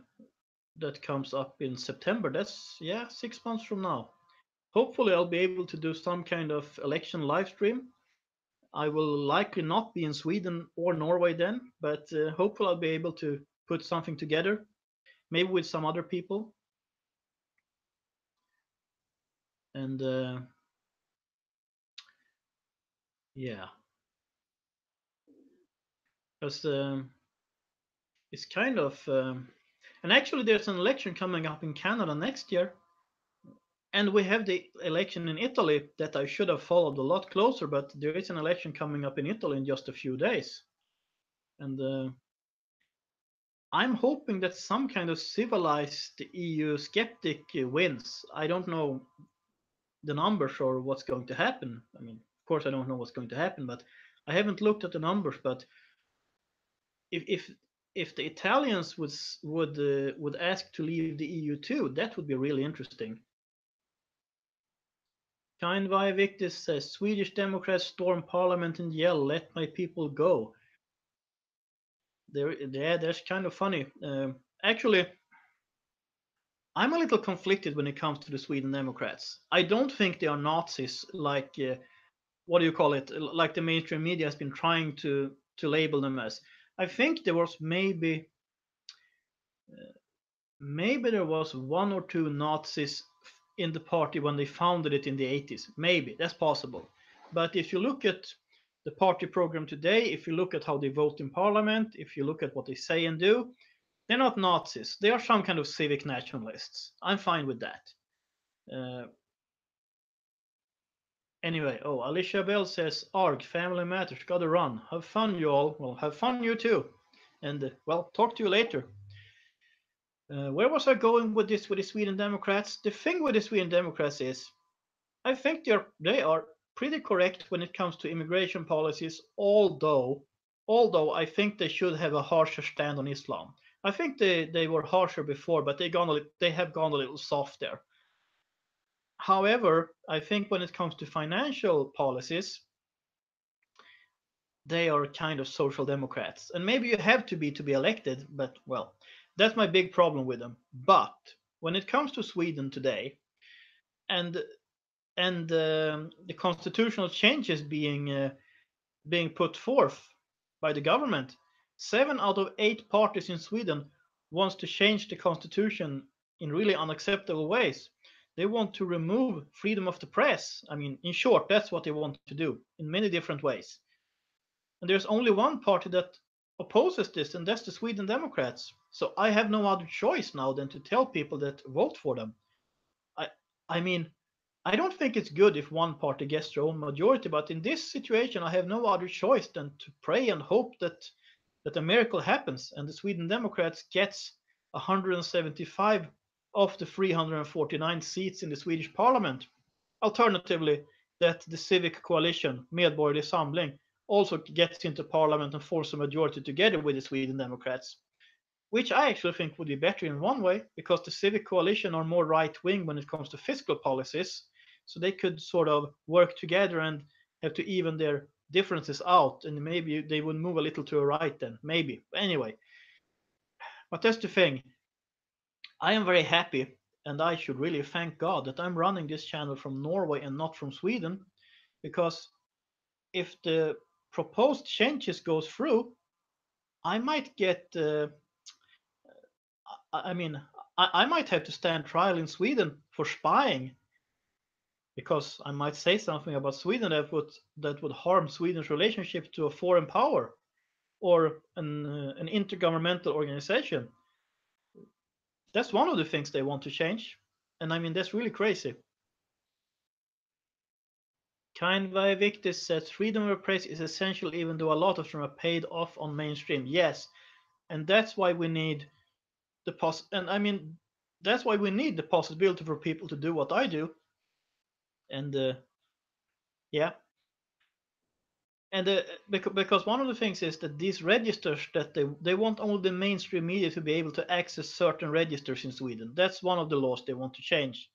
that comes up in September, that's, yeah, 6 months from now. Hopefully, I'll be able to do some kind of election live stream. I will likely not be in Sweden or Norway then, but hopefully, I'll be able to put something together, maybe with some other people. And yeah, because it's kind of. And actually, there's an election coming up in Canada next year. And we have the election in Italy that I should have followed a lot closer, but there is an election coming up in Italy in just a few days. And I'm hoping that some kind of civilized EU skeptic wins. I don't know the numbers or what's going to happen. I mean, of course, I don't know what's going to happen, but I haven't looked at the numbers. But if if if the Italians would ask to leave the EU too, that would be really interesting. Kind Victus says Swedish Democrats storm parliament and yell, "Let my people go." Yeah, that's kind of funny. Actually, I'm a little conflicted when it comes to the Sweden Democrats. I don't think they are Nazis like what do you call it? Like the mainstream media has been trying to label them as. I think there was maybe there was one or two Nazis in the party when they founded it in the 80s. Maybe that's possible. But if you look at the party program today, if you look at how they vote in parliament, if you look at what they say and do, they're not Nazis. They are some kind of civic nationalists. I'm fine with that. Uh, anyway, oh, Alicia Bell says, "Arg, family matters, gotta run. Have fun, you all. Well, have fun, you too. And, well, talk to you later." Where was I going with this with the Sweden Democrats? The thing with the Sweden Democrats is, I think they are pretty correct when it comes to immigration policies. Although I think they should have a harsher stand on Islam. I think they were harsher before, but they have gone a little soft there. However, I think when it comes to financial policies, they are kind of social democrats. And maybe you have to be elected, but well, that's my big problem with them. But when it comes to Sweden today, and the constitutional changes being put forth by the government, 7 out of 8 parties in Sweden wants to change the constitution in really unacceptable ways. They want to remove freedom of the press. I mean, in short, that's what they want to do in many different ways. And there's only one party that opposes this, and that's the Sweden Democrats. So I have no other choice now than to tell people that vote for them. I I mean, I don't think it's good if one party gets their own majority, but in this situation, I have no other choice than to pray and hope that a miracle happens and the Sweden Democrats gets 175 of the 349 seats in the Swedish parliament. Alternatively, that the civic coalition, Medborgerlig Samling, also gets into parliament and forms a majority together with the Sweden Democrats, which I actually think would be better in one way because the civic coalition are more right wing when it comes to fiscal policies, so they could sort of work together and have to even their differences out, and maybe they would move a little to the right then, maybe. Anyway, but that's the thing. I am very happy, and I should really thank God that I'm running this channel from Norway and not from Sweden, because if the proposed changes goes through, I might get I mean, I might have to stand trial in Sweden for spying because I might say something about Sweden that would harm Sweden's relationship to a foreign power or an intergovernmental organization. That's one of the things they want to change, and I mean that's really crazy. Kind Victus says freedom of press is essential, even though a lot of them are paid off on mainstream. Yes, and that's why we need and I mean that's why we need the possibility for people to do what I do. And yeah, and because one of the things is that these registers that they want only the mainstream media to be able to access certain registers in Sweden. That's one of the laws they want to change,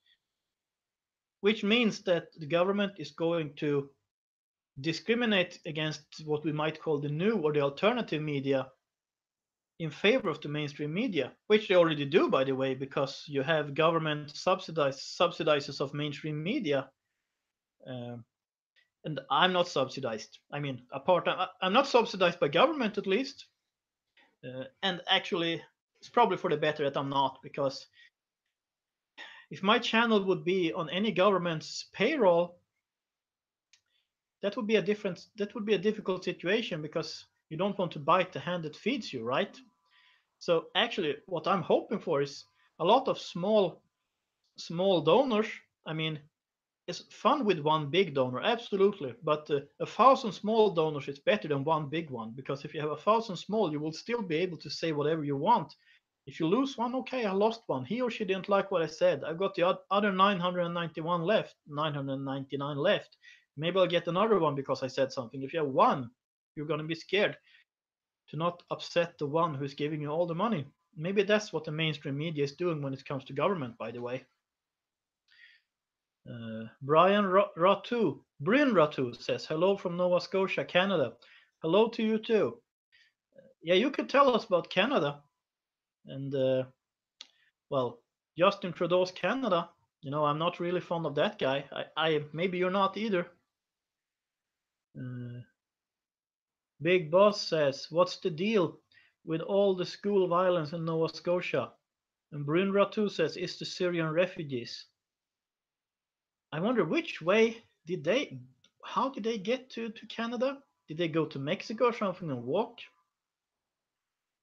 which means that the government is going to discriminate against what we might call the new or the alternative media in favor of the mainstream media, which they already do, by the way, because you have government subsidizes of mainstream media, uh, and I'm not subsidized. I mean, I'm not subsidized by government at least, and actually, it's probably for the better that I'm not, because if my channel would be on any government's payroll, that would be a difficult situation because you don't want to bite the hand that feeds you, right? So actually, what I'm hoping for is a lot of small donors. I mean, it's fun with one big donor, absolutely, but 1,000 small donors is better than one big one, because if you have 1,000 small, you will still be able to say whatever you want. If you lose one, okay, I lost one. He or she didn't like what I said. I've got the other 991 left, 999 left. Maybe I'll get another one because I said something. If you have one, you're going to be scared to not upset the one who's giving you all the money. Maybe that's what the mainstream media is doing when it comes to government, by the way. Bryn Ratu says, hello from Nova Scotia, Canada. Hello to you too. Yeah, you could tell us about Canada. And, well, Justin Trudeau's Canada. You know, I'm not really fond of that guy. Maybe you're not either. Uh, Big Boss says, what's the deal with all the school violence in Nova Scotia? And Bryn Ratu says, it's the Syrian refugees. I wonder which way how did they get to Canada? Did they go to Mexico or something and walk?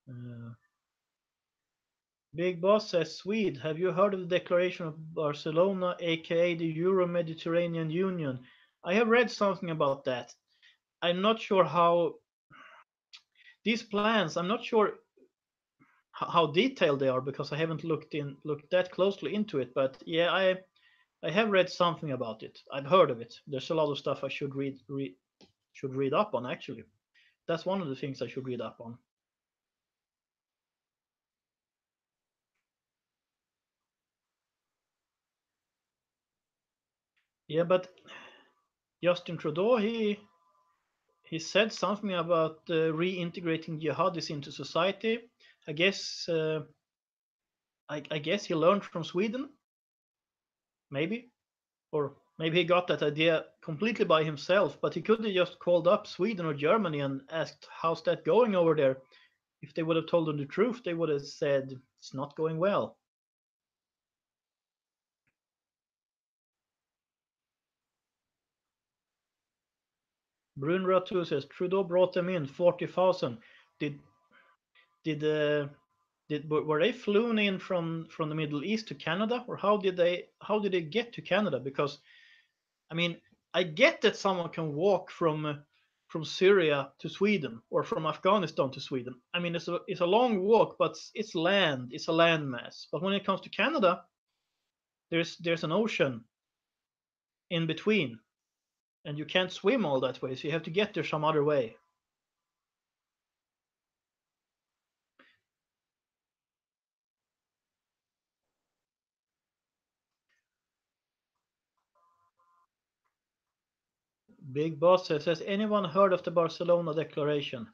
Uh, Big Boss says, Swede, have you heard of the Declaration of Barcelona, aka the Euro-Mediterranean Union? I have read something about that. I'm not sure how these plans, I'm not sure how detailed they are because I haven't looked that closely into it. But yeah, I have read something about it. I've heard of it. There's a lot of stuff I should read up on actually. That's one of the things I should read up on. Yeah, but Justin Trudeau, he said something about reintegrating jihadis into society. I guess I guess he learned from Sweden, maybe, or maybe he got that idea completely by himself. But he could have just called up Sweden or Germany and asked, "How's that going over there?" If they would have told him the truth, they would have said it's not going well. Brun Ratu says Trudeau brought them in 40,000. Did did were they flown in from the Middle East to Canada, or how did they get to Canada? Because I mean, I get that someone can walk from Syria to Sweden or from Afghanistan to Sweden. I mean, it's a long walk, but it's land, it's a landmass. But when it comes to Canada, there's an ocean in between, and you can't swim all that way, so you have to get there some other way. Big Boss says, has anyone heard of the Barcelona Declaration?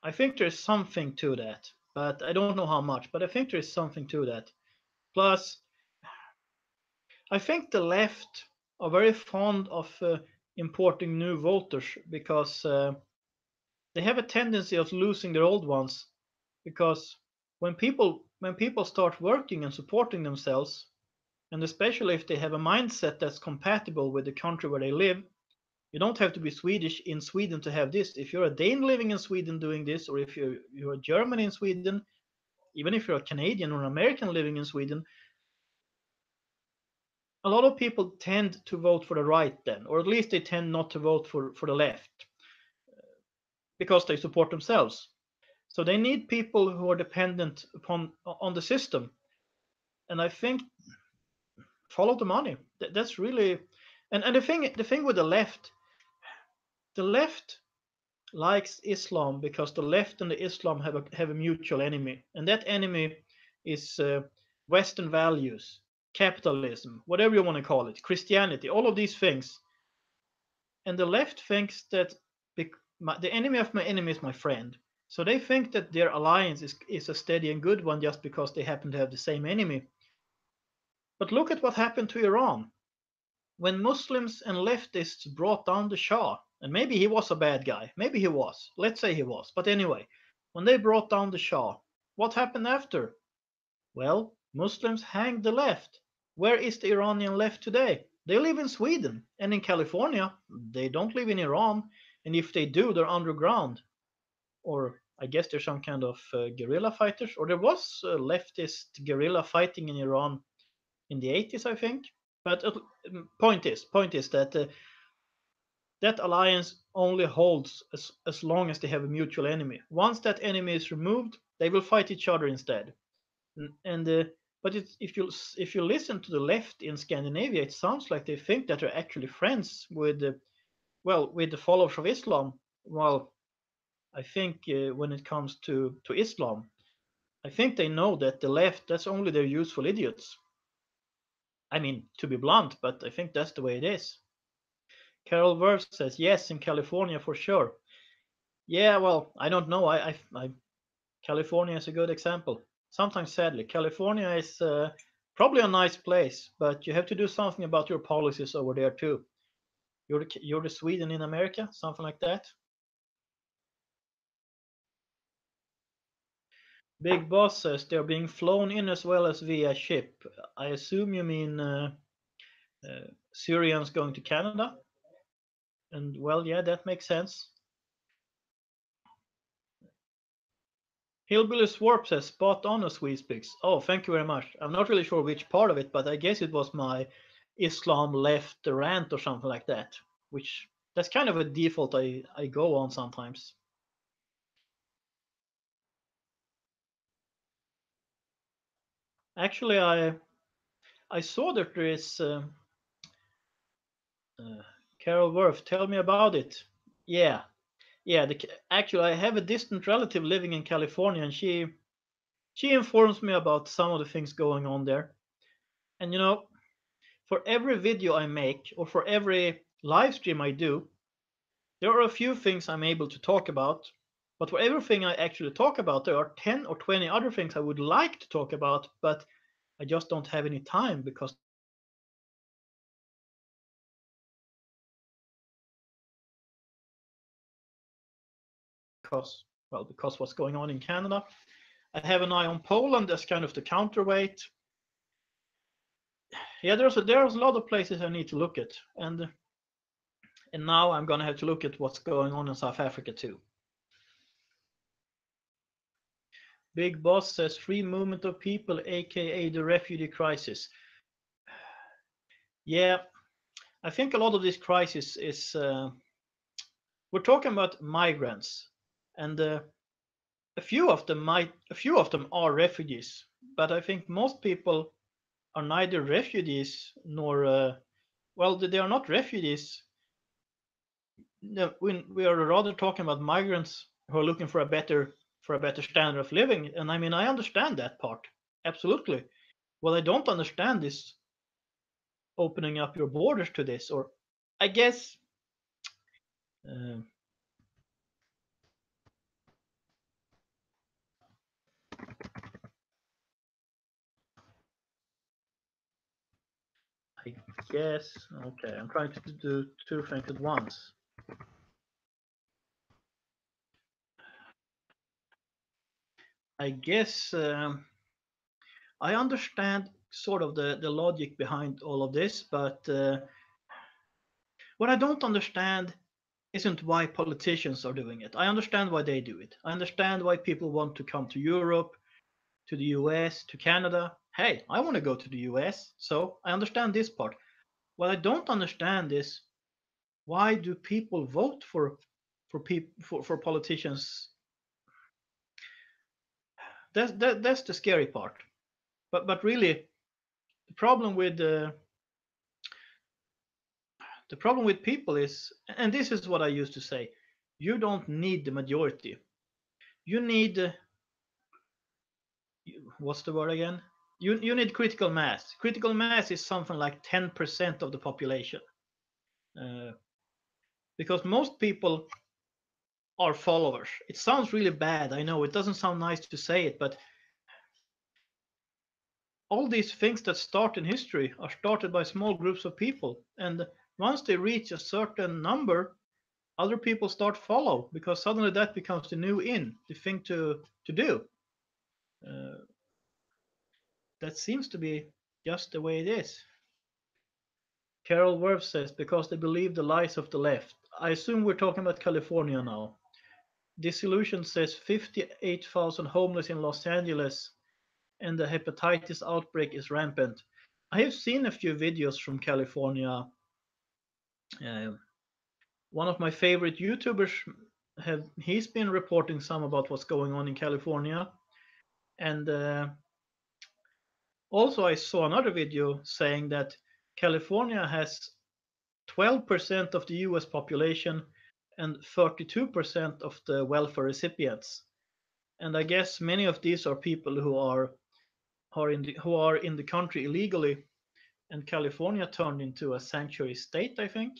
I think there's something to that, but I don't know how much. But I think there is something to that. Plus, I think the left are very fond of importing new voters because they have a tendency of losing their old ones. Because when people start working and supporting themselves, and especially if they have a mindset that's compatible with the country where they live, you don't have to be Swedish in Sweden to have this. If you're a Dane living in Sweden doing this, or if you're a German in Sweden, even if you're a Canadian or an American living in Sweden, a lot of people tend to vote for the right then, or at least they tend not to vote for the left because they support themselves. So they need people who are dependent upon on the system. And I think follow the money. That's really, and the thing with the left likes Islam because the left and the Islam have a mutual enemy, and that enemy is Western values, capitalism, whatever you want to call it, Christianity, all of these things. And the left thinks that the enemy of my enemy is my friend. So they think that their alliance is a steady and good one just because they happen to have the same enemy. But look at what happened to Iran. When Muslims and leftists brought down the Shah, and maybe he was a bad guy, maybe he was, let's say he was, but anyway, when they brought down the Shah, what happened after? Well, Muslims hanged the left. Where is the Iranian left today? They live in Sweden and in California. They don't live in Iran, and if they do, they're underground. Or I guess there's some kind of guerrilla fighters, or there was leftist guerrilla fighting in Iran in the 80s, I think. But point is that that alliance only holds as long as they have a mutual enemy. Once that enemy is removed, they will fight each other instead. And but if you listen to the left in Scandinavia, it sounds like they think that they're actually friends with with the followers of Islam. Well, I think when it comes to Islam, I think they know that the left that's only their useful idiots. I mean, to be blunt, but I think that's the way it is. Carol Worth says yes in California for sure. Yeah, well, I don't know. California is a good example. Sometimes, sadly, California is probably a nice place, but you have to do something about your policies over there too. You're the Sweden in America, something like that. Big Boss says they're being flown in as well as via ship. I assume you mean Syrians going to Canada, and well, yeah, that makes sense. Hillbilly Swarp says spot on as we speaks. Oh, thank you very much. I'm not really sure which part of it, but I guess it was my Islam left rant or something like that. Which that's kind of a default I go on sometimes. Actually, I saw that there is uh, Carol Worth. Tell me about it. Yeah, yeah. Actually, I have a distant relative living in California, and she informs me about some of the things going on there. And for every video I make or for every live stream I do, there are a few things I'm able to talk about. But for everything I actually talk about, there are 10 or 20 other things I would like to talk about, but I just don't have any time because the live stream is so long. Because what's going on in Canada. I have an eye on Poland as kind of the counterweight. Yeah, there's a lot of places I need to look at, and now I'm gonna have to look at what's going on in South Africa too. Big Boss says free movement of people, aka the refugee crisis. Yeah, I think a lot of this crisis is we're talking about migrants, and a few of them are refugees, but I think most people are neither refugees nor well, they are not refugees. No, we are rather talking about migrants who are looking for a better standard of living, and I mean I understand that part absolutely. What I don't understand is opening up your borders to this, or I guess uh, I guess okay. I'm trying to do two things at once. I guess I understand sort of the logic behind all of this, but what I don't understand isn't why politicians are doing it. I understand why they do it. I understand why people want to come to Europe, to the US, to Canada. hey, I want to go to the US, so I understand this part. What I don't understand is why do people vote for politicians? That's the scary part. But really, the problem with the problem with people is, and this is what I used to say, you don't need the majority. You need what's the word again? You need critical mass. Critical mass is something like 10% of the population, uh, because most people are followers. It sounds really bad. I know it doesn't sound nice to say it, but all these things that start in history are started by small groups of people, and once they reach a certain number, other people start follow because suddenly that becomes the new in, the thing to do. Uh, that seems to be just the way it is. Carol Worth says because they believe the lies of the left. I assume we're talking about California now. Disillusion says 58,000 homeless in Los Angeles and the hepatitis outbreak is rampant. I have seen a few videos from California. Uh, One of my favorite YouTubers he's been reporting some about what's going on in California, and also I saw another video saying that California has 12% of the U.S. population and 32% of the welfare recipients, and I guess many of these are people who are in the country illegally, and California turned into a sanctuary state, I think.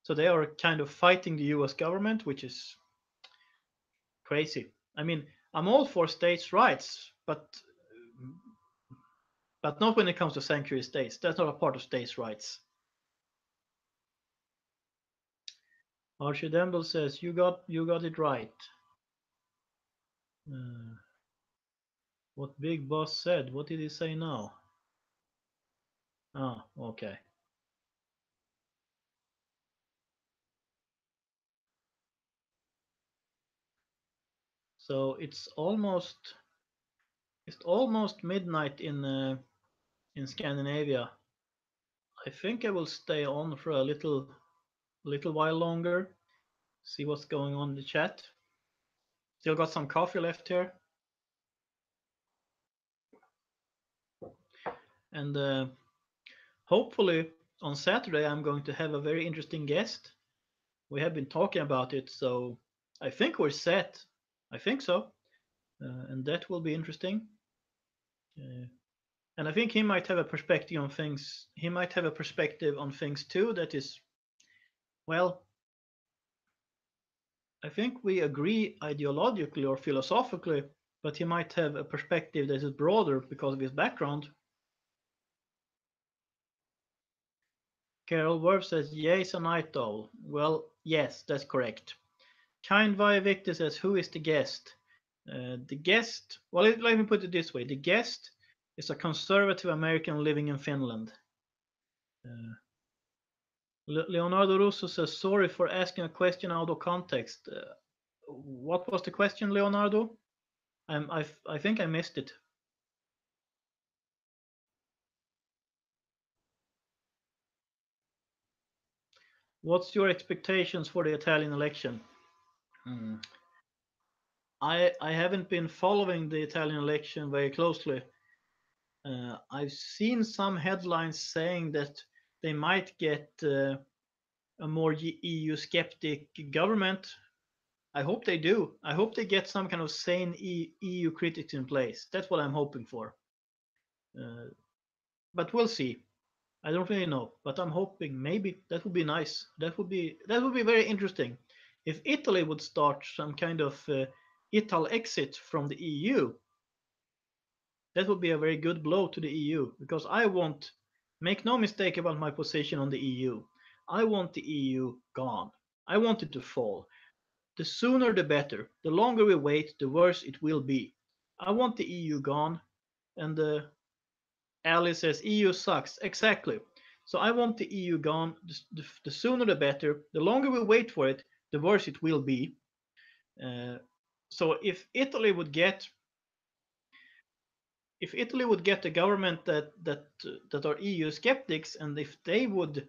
So they are kind of fighting the U.S. government, which is crazy. I mean, I'm all for states' rights, but not when it comes to sanctuary states. That's not a part of states' rights. Archie Demble says you got it right. Uh, what Big Boss said. What did he say now? Ah, okay. So it's almost midnight in Scandinavia. I think I will stay on for a little while longer. See what's going on in the chat. Still got some coffee left here, and hopefully on Saturday I'm going to have a very interesting guest. We have been talking about it, so I think we're set. I think so, and that will be interesting. Uh, and I think he might have a perspective on things. He might have a perspective on things too. That is, well, I think we agree ideologically or philosophically, but he might have a perspective that is broader because of his background. Carol Worth says, yes, a night owl. Well, yes, that's correct. Kind Via Victor says, who is the guest? The guest, well, let me put it this way. The guest is a conservative American living in Finland. Uh, Leonardo Russo says, sorry for asking a question out of context. What was the question, Leonardo? I think I missed it. What's your expectations for the Italian election? Hmm. I haven't been following the Italian election very closely. I've seen some headlines saying that they might get a more EU skeptic government. I hope they do. I hope they get some kind of sane EU critics in place. That's what I'm hoping for. Uh, but we'll see. I don't really know, but I'm hoping maybe that would be nice. That would be very interesting. If Italy would start some kind of Ital exit from the EU, that would be a very good blow to the EU because I want, make no mistake about my position on the EU. I want the EU gone. I want it to fall. The sooner the better. The longer we wait, the worse it will be. I want the EU gone. And Ali says EU sucks. Exactly. So I want the EU gone. The sooner the better. The longer we wait for it, the worse it will be. Uh, so if Italy would get if Italy would get a government that are EU skeptics, and if they would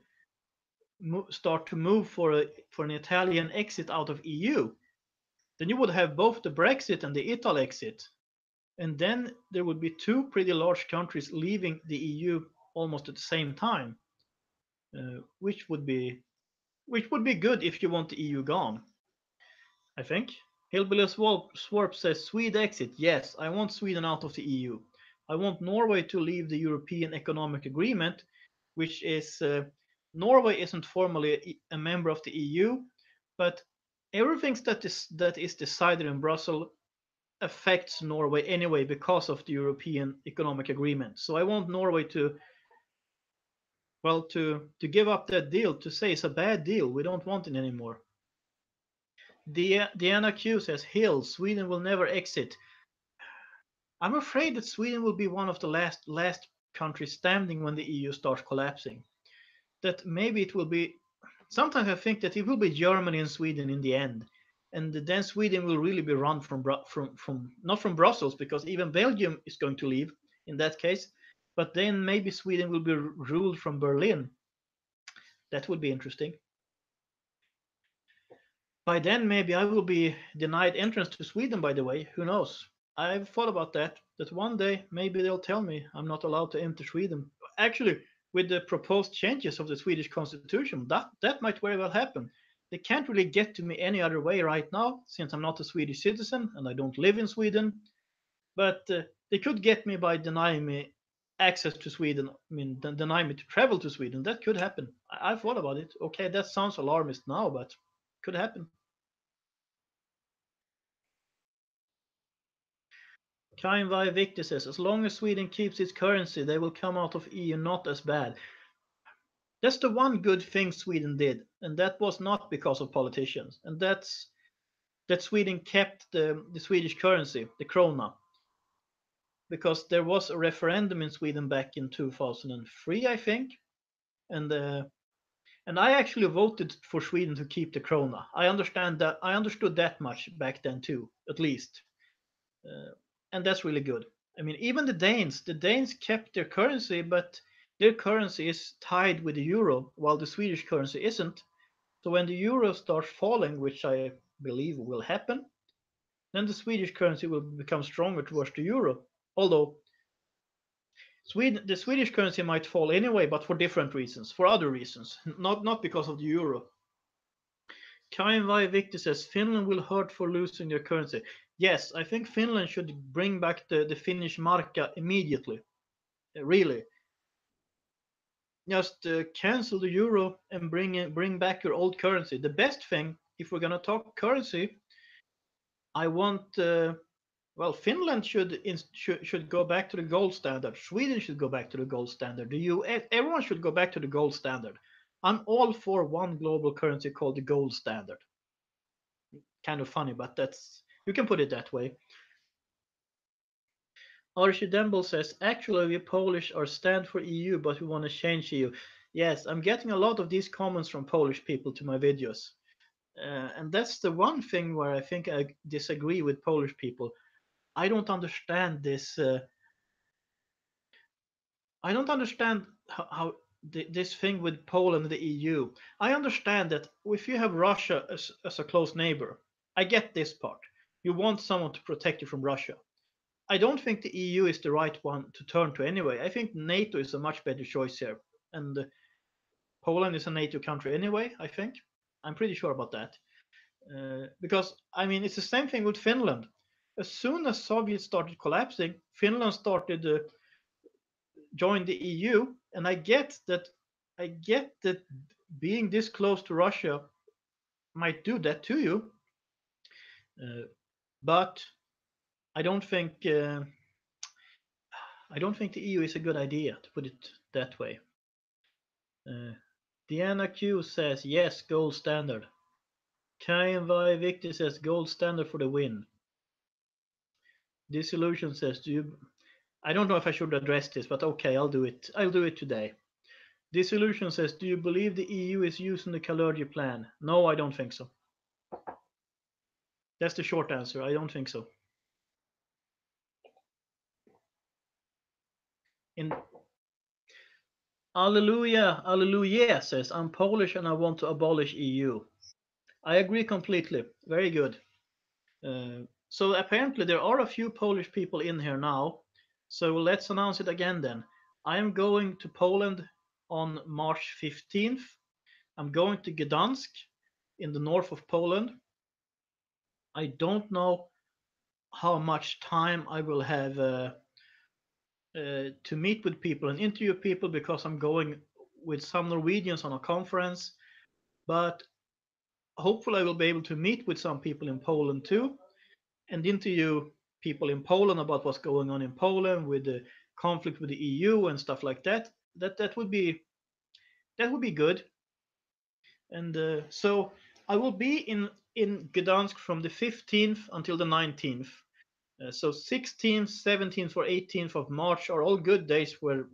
start to move for an Italian exit out of EU, then you would have both the Brexit and the Italy exit, and then there would be two pretty large countries leaving the EU almost at the same time, which would be good if you want the EU gone. I think. Hillbilly Swarp says Swede exit. Yes, I want Sweden out of the EU. I want Norway to leave the European Economic Agreement, which is Norway isn't formally a member of the EU, but everything that is decided in Brussels affects Norway anyway because of the European Economic Agreement. So I want Norway to give up that deal, to say it's a bad deal. We don't want it anymore. Diana Q says, Hill, Sweden will never exit. I'm afraid that Sweden will be one of the last countries standing when the EU starts collapsing. That maybe it will be. Sometimes I think that it will be Germany and Sweden in the end, and then Sweden will really be run from not from Brussels, because even Belgium is going to leave in that case, but then maybe Sweden will be ruled from Berlin. That would be interesting. By then, maybe I will be denied entrance to Sweden, by the way. Who knows? I've thought about that. That one day, maybe they'll tell me I'm not allowed to enter Sweden. Actually, with the proposed changes of the Swedish constitution, that might very well happen. They can't really get to me any other way right now, since I'm not a Swedish citizen and I don't live in Sweden. But they could get me by denying me access to Sweden. I mean, deny me to travel to Sweden. That could happen. I've thought about it. Okay, that sounds alarmist now, but could happen. Kain Vai Victor says, as long as Sweden keeps its currency, they will come out of EU not as bad. That's the one good thing Sweden did, and that was not because of politicians. And that's that Sweden kept the Swedish currency, the krona, because there was a referendum in Sweden back in 2003, I think, and I actually voted for Sweden to keep the krona. I understood that much back then too, at least. Uh, and that's really good. I mean, even the Danes kept their currency, but their currency is tied with the euro, while the Swedish currency isn't. So when the euro starts falling, which I believe will happen, then the Swedish currency will become stronger towards the euro. Although the Swedish currency might fall anyway, but for different reasons, for other reasons, not because of the euro. Kain Vai Victor says Finland will hurt for losing their currency. Yes, I think Finland should bring back the Finnish marka immediately. Really, just cancel the euro and bring back your old currency. The best thing, if we're gonna talk currency, I want. Finland should go back to the gold standard. Sweden should go back to the gold standard. The US, everyone should go back to the gold standard. I'm all for one global currency called the gold standard. Kind of funny, but you can put it that way. Archie says, actually, we Polish are stand for EU, but we want to change EU. Yes, I'm getting a lot of these comments from Polish people to my videos. And that's the one thing where I think I disagree with Polish people. I don't understand this. I don't understand how this thing with Poland and the EU. I understand that if you have Russia as a close neighbor, I get this part. You want someone to protect you from Russia. I don't think the EU is the right one to turn to anyway. I think NATO is a much better choice here. And Poland is a NATO country anyway, I think. I'm pretty sure about that. Because, I mean, it's the same thing with Finland. As soon as Soviet started collapsing, Finland started join the EU, and I get that being this close to Russia might do that to you, but I don't think the EU is a good idea, to put it that way. Diana Q says yes, gold standard. Kain Vai Victor says gold standard for the win. Disillusion says, do you? I don't know if I should address this, but okay, I'll do it. I'll do it today. Disillusion says, do you believe the EU is using the Kalergi plan? No, I don't think so. That's the short answer. I don't think so. In Alleluia, Alleluia says, I'm Polish and I want to abolish EU. I agree completely. Very good. So apparently there are a few Polish people in here now. So let's announce it again then. I am going to Poland on March 15th. I'm going to Gdansk in the north of Poland. I don't know how much time I will have to meet with people and interview people because I'm going with some Norwegians on a conference. But hopefully, I will be able to meet with some people in Poland too and interview people in Poland about what's going on in Poland with the conflict with the EU and stuff like that. That would be good. And so I will be in Gdansk from the 15th until the 19th. So 16th, 17th, or 18th of March are all good days where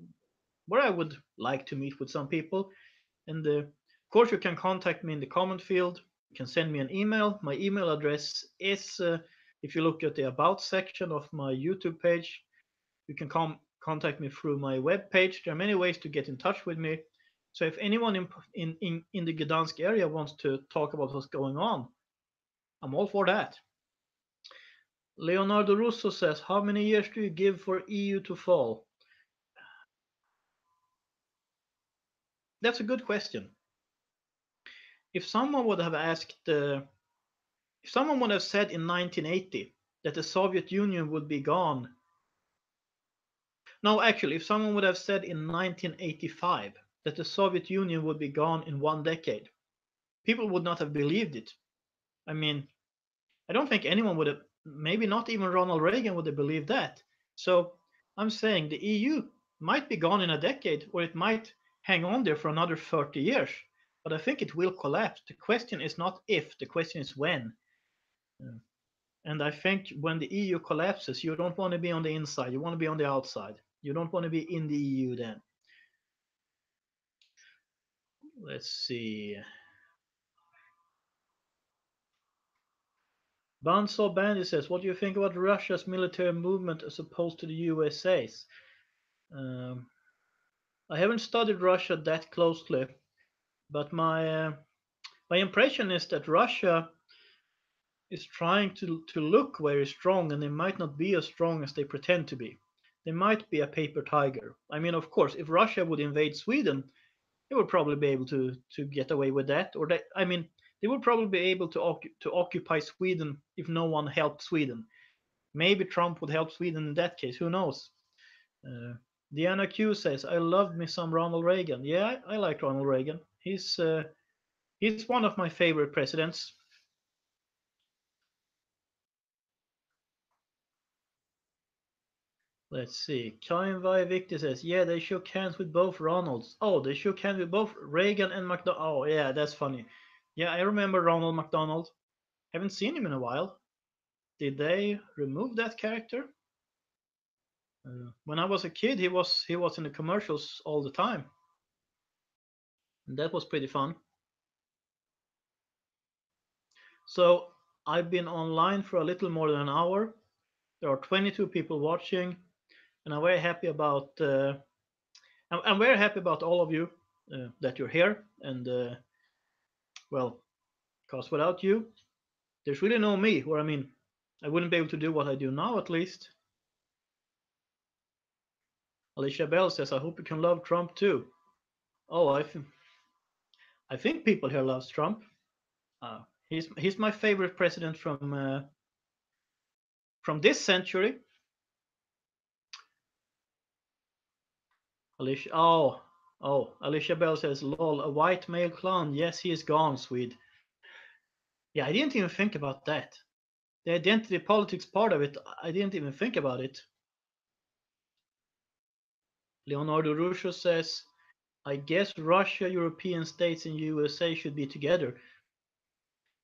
I would like to meet with some people. And of course, you can contact me in the comment field. You can send me an email. My email address is, if you look at the About section of my YouTube page, you can contact me through my web page. There are many ways to get in touch with me. So if anyone in the Gdansk area wants to talk about what's going on, I'm all for that. Leonardo Russo says, how many years do you give for EU to fall? That's a good question. If someone would have asked, if someone would have said in 1980 that the Soviet Union would be gone, no, actually, if someone would have said in 1985 that the Soviet Union would be gone in one decade, people would not have believed it. I mean, I don't think anyone would have, maybe not even Ronald Reagan would have believed that. So I'm saying the EU might be gone in a decade, or it might hang on there for another 30 years. But I think it will collapse. The question is not if, the question is when. And I think when the EU collapses, you don't want to be on the inside, you want to be on the outside. You don't want to be in the EU then. Let's see. Banso Bandy says, what do you think about Russia's military movement as opposed to the USA's? Um, I haven't studied Russia that closely, but my impression is that Russia is trying to look very strong, and they might not be as strong as they pretend to be. They might be a paper tiger. I mean, of course, if Russia would invade Sweden, they would probably be able to get away with that. Or they, I mean, they would probably be able to occupy Sweden if no one helped Sweden. Maybe Trump would help Sweden in that case. Who knows? Uh, Diana Q says, "I love me some Ronald Reagan." Yeah, I like Ronald Reagan. He's one of my favorite presidents. Let's see. Kain Vai Victor says, "Yeah, they shook hands with both Ronalds." Oh, they shook hands with both Reagan and McDonald. Oh, yeah, that's funny. Yeah, I remember Ronald McDonald. Haven't seen him in a while. Did they remove that character? When I was a kid, he was in the commercials all the time, and that was pretty fun. So I've been online for a little more than an hour. There are 22 people watching, and I'm very happy about. I'm very happy about all of you that you're here, and well, because without you, there's really no me. Or I mean, I wouldn't be able to do what I do now, at least. Alicia Bell says, "I hope you can love Trump too." Oh, I think people here loves Trump. He's my favorite president from this century. Alicia, Alicia Bell says, "Lol, a white male clown. Yes, he is gone, Swede." Yeah, I didn't even think about that. The identity politics part of it, I didn't even think about it. Leonardo Russo says, "I guess Russia, European states, and USA should be together."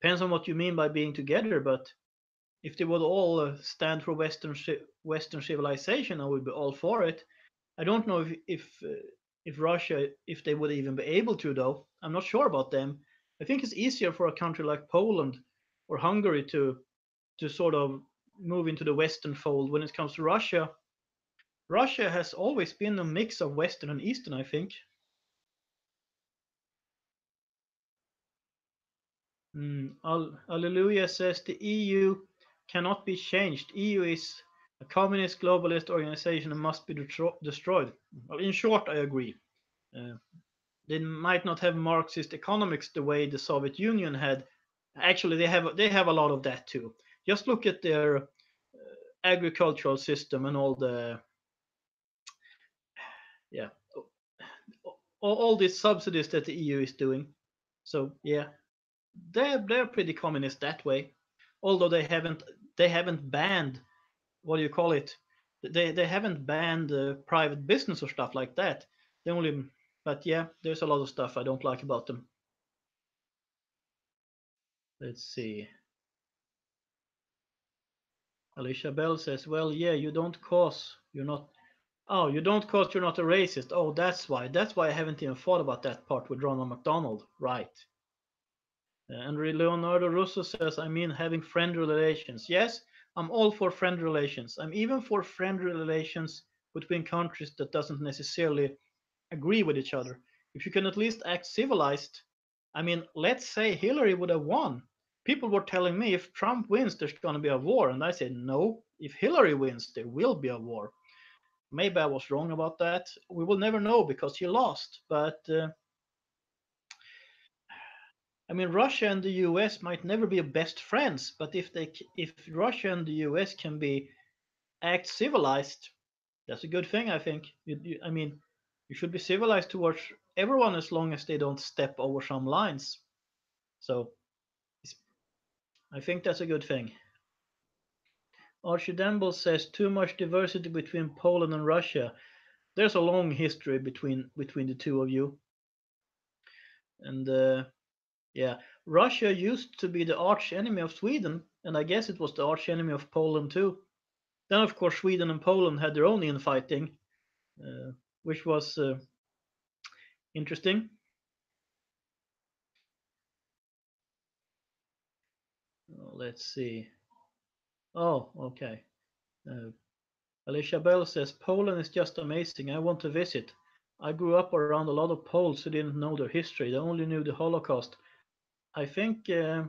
Depends on what you mean by being together, but if they would all stand for Western civilization, I would be all for it. I don't know if Russia, if they would even be able to, though. I'm not sure about them. I think it's easier for a country like Poland or Hungary to sort of move into the Western fold. When it comes to Russia, Russia has always been a mix of Western and Eastern, I think. Alleluia says the EU cannot be changed. EU is a communist globalist organization and must be destroyed. Well, in short, I agree. Uh, they might not have Marxist economics the way the Soviet Union had. Actually, they have a lot of that too. Just look at their agricultural system and all the yeah all these subsidies that the EU is doing. So yeah, they're pretty communist that way. Although they haven't banned, what do you call it? They haven't banned private business or stuff like that. They only, but yeah, there's a lot of stuff I don't like about them. Let's see. Alicia Bell says, "Well, yeah, you don't cause you're not. Oh, you don't cause you're not a racist. Oh, that's why. That's why I haven't even thought about that part with Ronald McDonald. Right." And Leonardo Russo says, "I mean having friendly relations. Yes, I'm all for friendly relations. I'm even for friendly relations between countries that doesn't necessarily agree with each other. If you can at least act civilized. I mean, let's say Hillary would have won. People were telling me if Trump wins, there's going to be a war. And I said, no, if Hillary wins, there will be a war. Maybe I was wrong about that. We will never know because he lost. But I mean, Russia and the US might never be best friends. But if Russia and the US can be act civilized, that's a good thing, I think. I mean, you should be civilized towards everyone as long as they don't step over some lines. So I think that's a good thing. Archie Demble says too much diversity between Poland and Russia. There's a long history between the two of you, and yeah, Russia used to be the arch enemy of Sweden, and I guess it was the arch enemy of Poland too. Then, of course, Sweden and Poland had their own infighting, uh, which was interesting. Let's see. Oh, okay. Uh, Alicia Bell says Poland is just amazing. I want to visit. I grew up around a lot of Poles who didn't know their history. They only knew the Holocaust. I think there's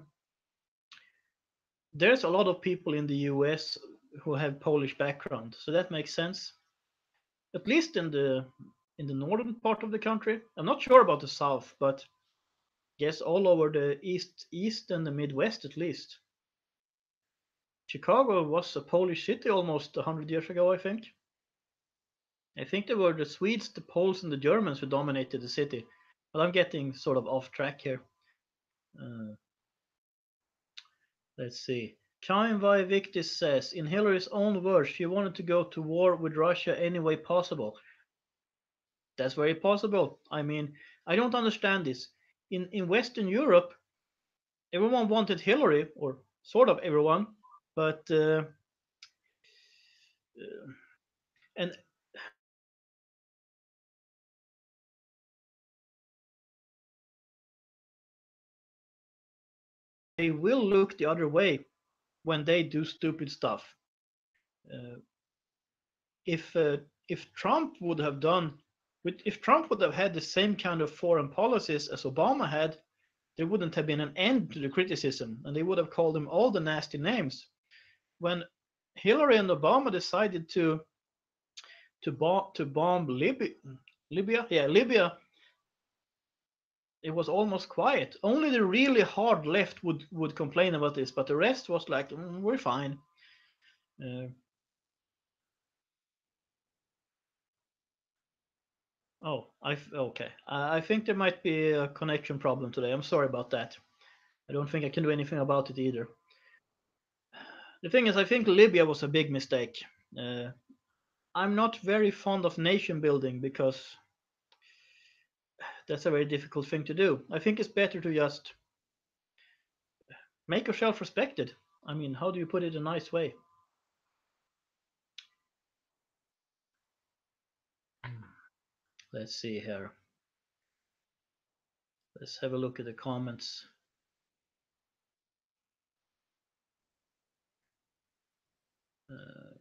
a lot of people in the US who have Polish background, so that makes sense. At least in the northern part of the country. I'm not sure about the south, but guess all over the east and the Midwest at least. Chicago was a Polish city almost 100 years ago, I think. I think there were the Swedes, the Poles, and the Germans who dominated the city. But I'm getting sort of off track here. Uh, let's see. Kain Victis says, in Hillary's own words, she wanted to go to war with Russia any way possible. That's very possible. I mean, I don't understand this. In Western Europe, everyone wanted Hillary, or sort of everyone, but and they will look the other way when they do stupid stuff. Uh, if uh, if Trump would have done, if Trump would have had the same kind of foreign policies as Obama had, there wouldn't have been an end to the criticism, and they would have called him all the nasty names. When Hillary and Obama decided to bomb Libya, it was almost quiet. Only the really hard left would complain about this, but the rest was like, we're fine. Uh, oh, okay. I think there might be a connection problem today. I'm sorry about that. I don't think I can do anything about it either. The thing is, I think Libya was a big mistake. Uh, I'm not very fond of nation building because that's a very difficult thing to do. I think it's better to just make yourself respected. I mean, how do you put it in a nice way? Let's see here. Let's have a look at the comments. Uh,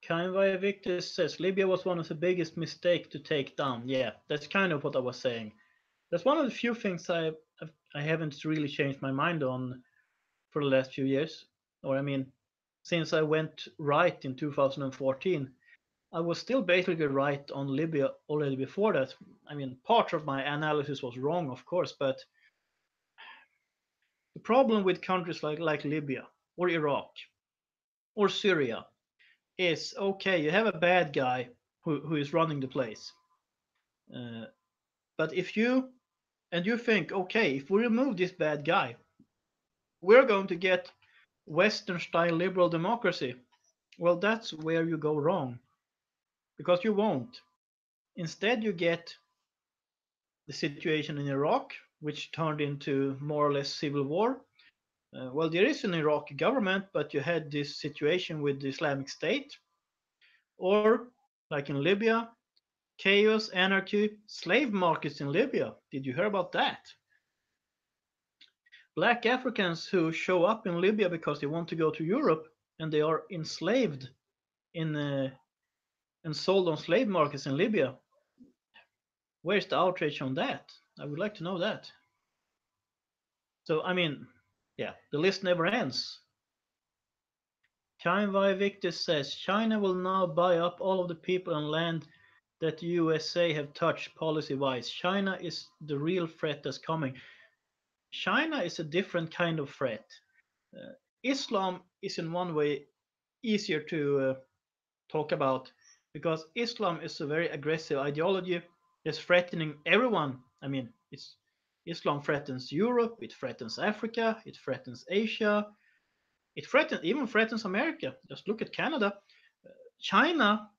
Kainvai Victor says Libya was one of the biggest mistakes to take down. Yeah, that's kind of what I was saying. That's one of the few things I haven't really changed my mind on for the last few years. Or I mean, since I went right in 2014, I was still basically right on Libya already before that. I mean, part of my analysis was wrong, of course, but the problem with countries like Libya or Iraq or Syria is okay, you have a bad guy who is running the place. Uh, but if you and you think, okay, if we remove this bad guy, we're going to get Western style liberal democracy. Well, that's where you go wrong because you won't. Instead, you get the situation in Iraq, which turned into more or less civil war. Well, there is an Iraqi government, but you had this situation with the Islamic State, or like in Libya, chaos, anarchy, slave markets in Libya. Did you hear about that? Black Africans who show up in Libya because they want to go to Europe and they are enslaved in and sold on slave markets in Libya. Where's the outrage on that? I would like to know that. So, I mean, yeah, the list never ends. Kainvai Victor says China will now buy up all of the people and land that the USA have touched policy wise. China is the real threat that's coming. China is a different kind of threat. Uh, Islam is in one way easier to talk about because Islam is a very aggressive ideology that's threatening everyone. I mean, it's Islam threatens Europe, it threatens Africa, it threatens Asia, even threatens America. Just look at Canada. China,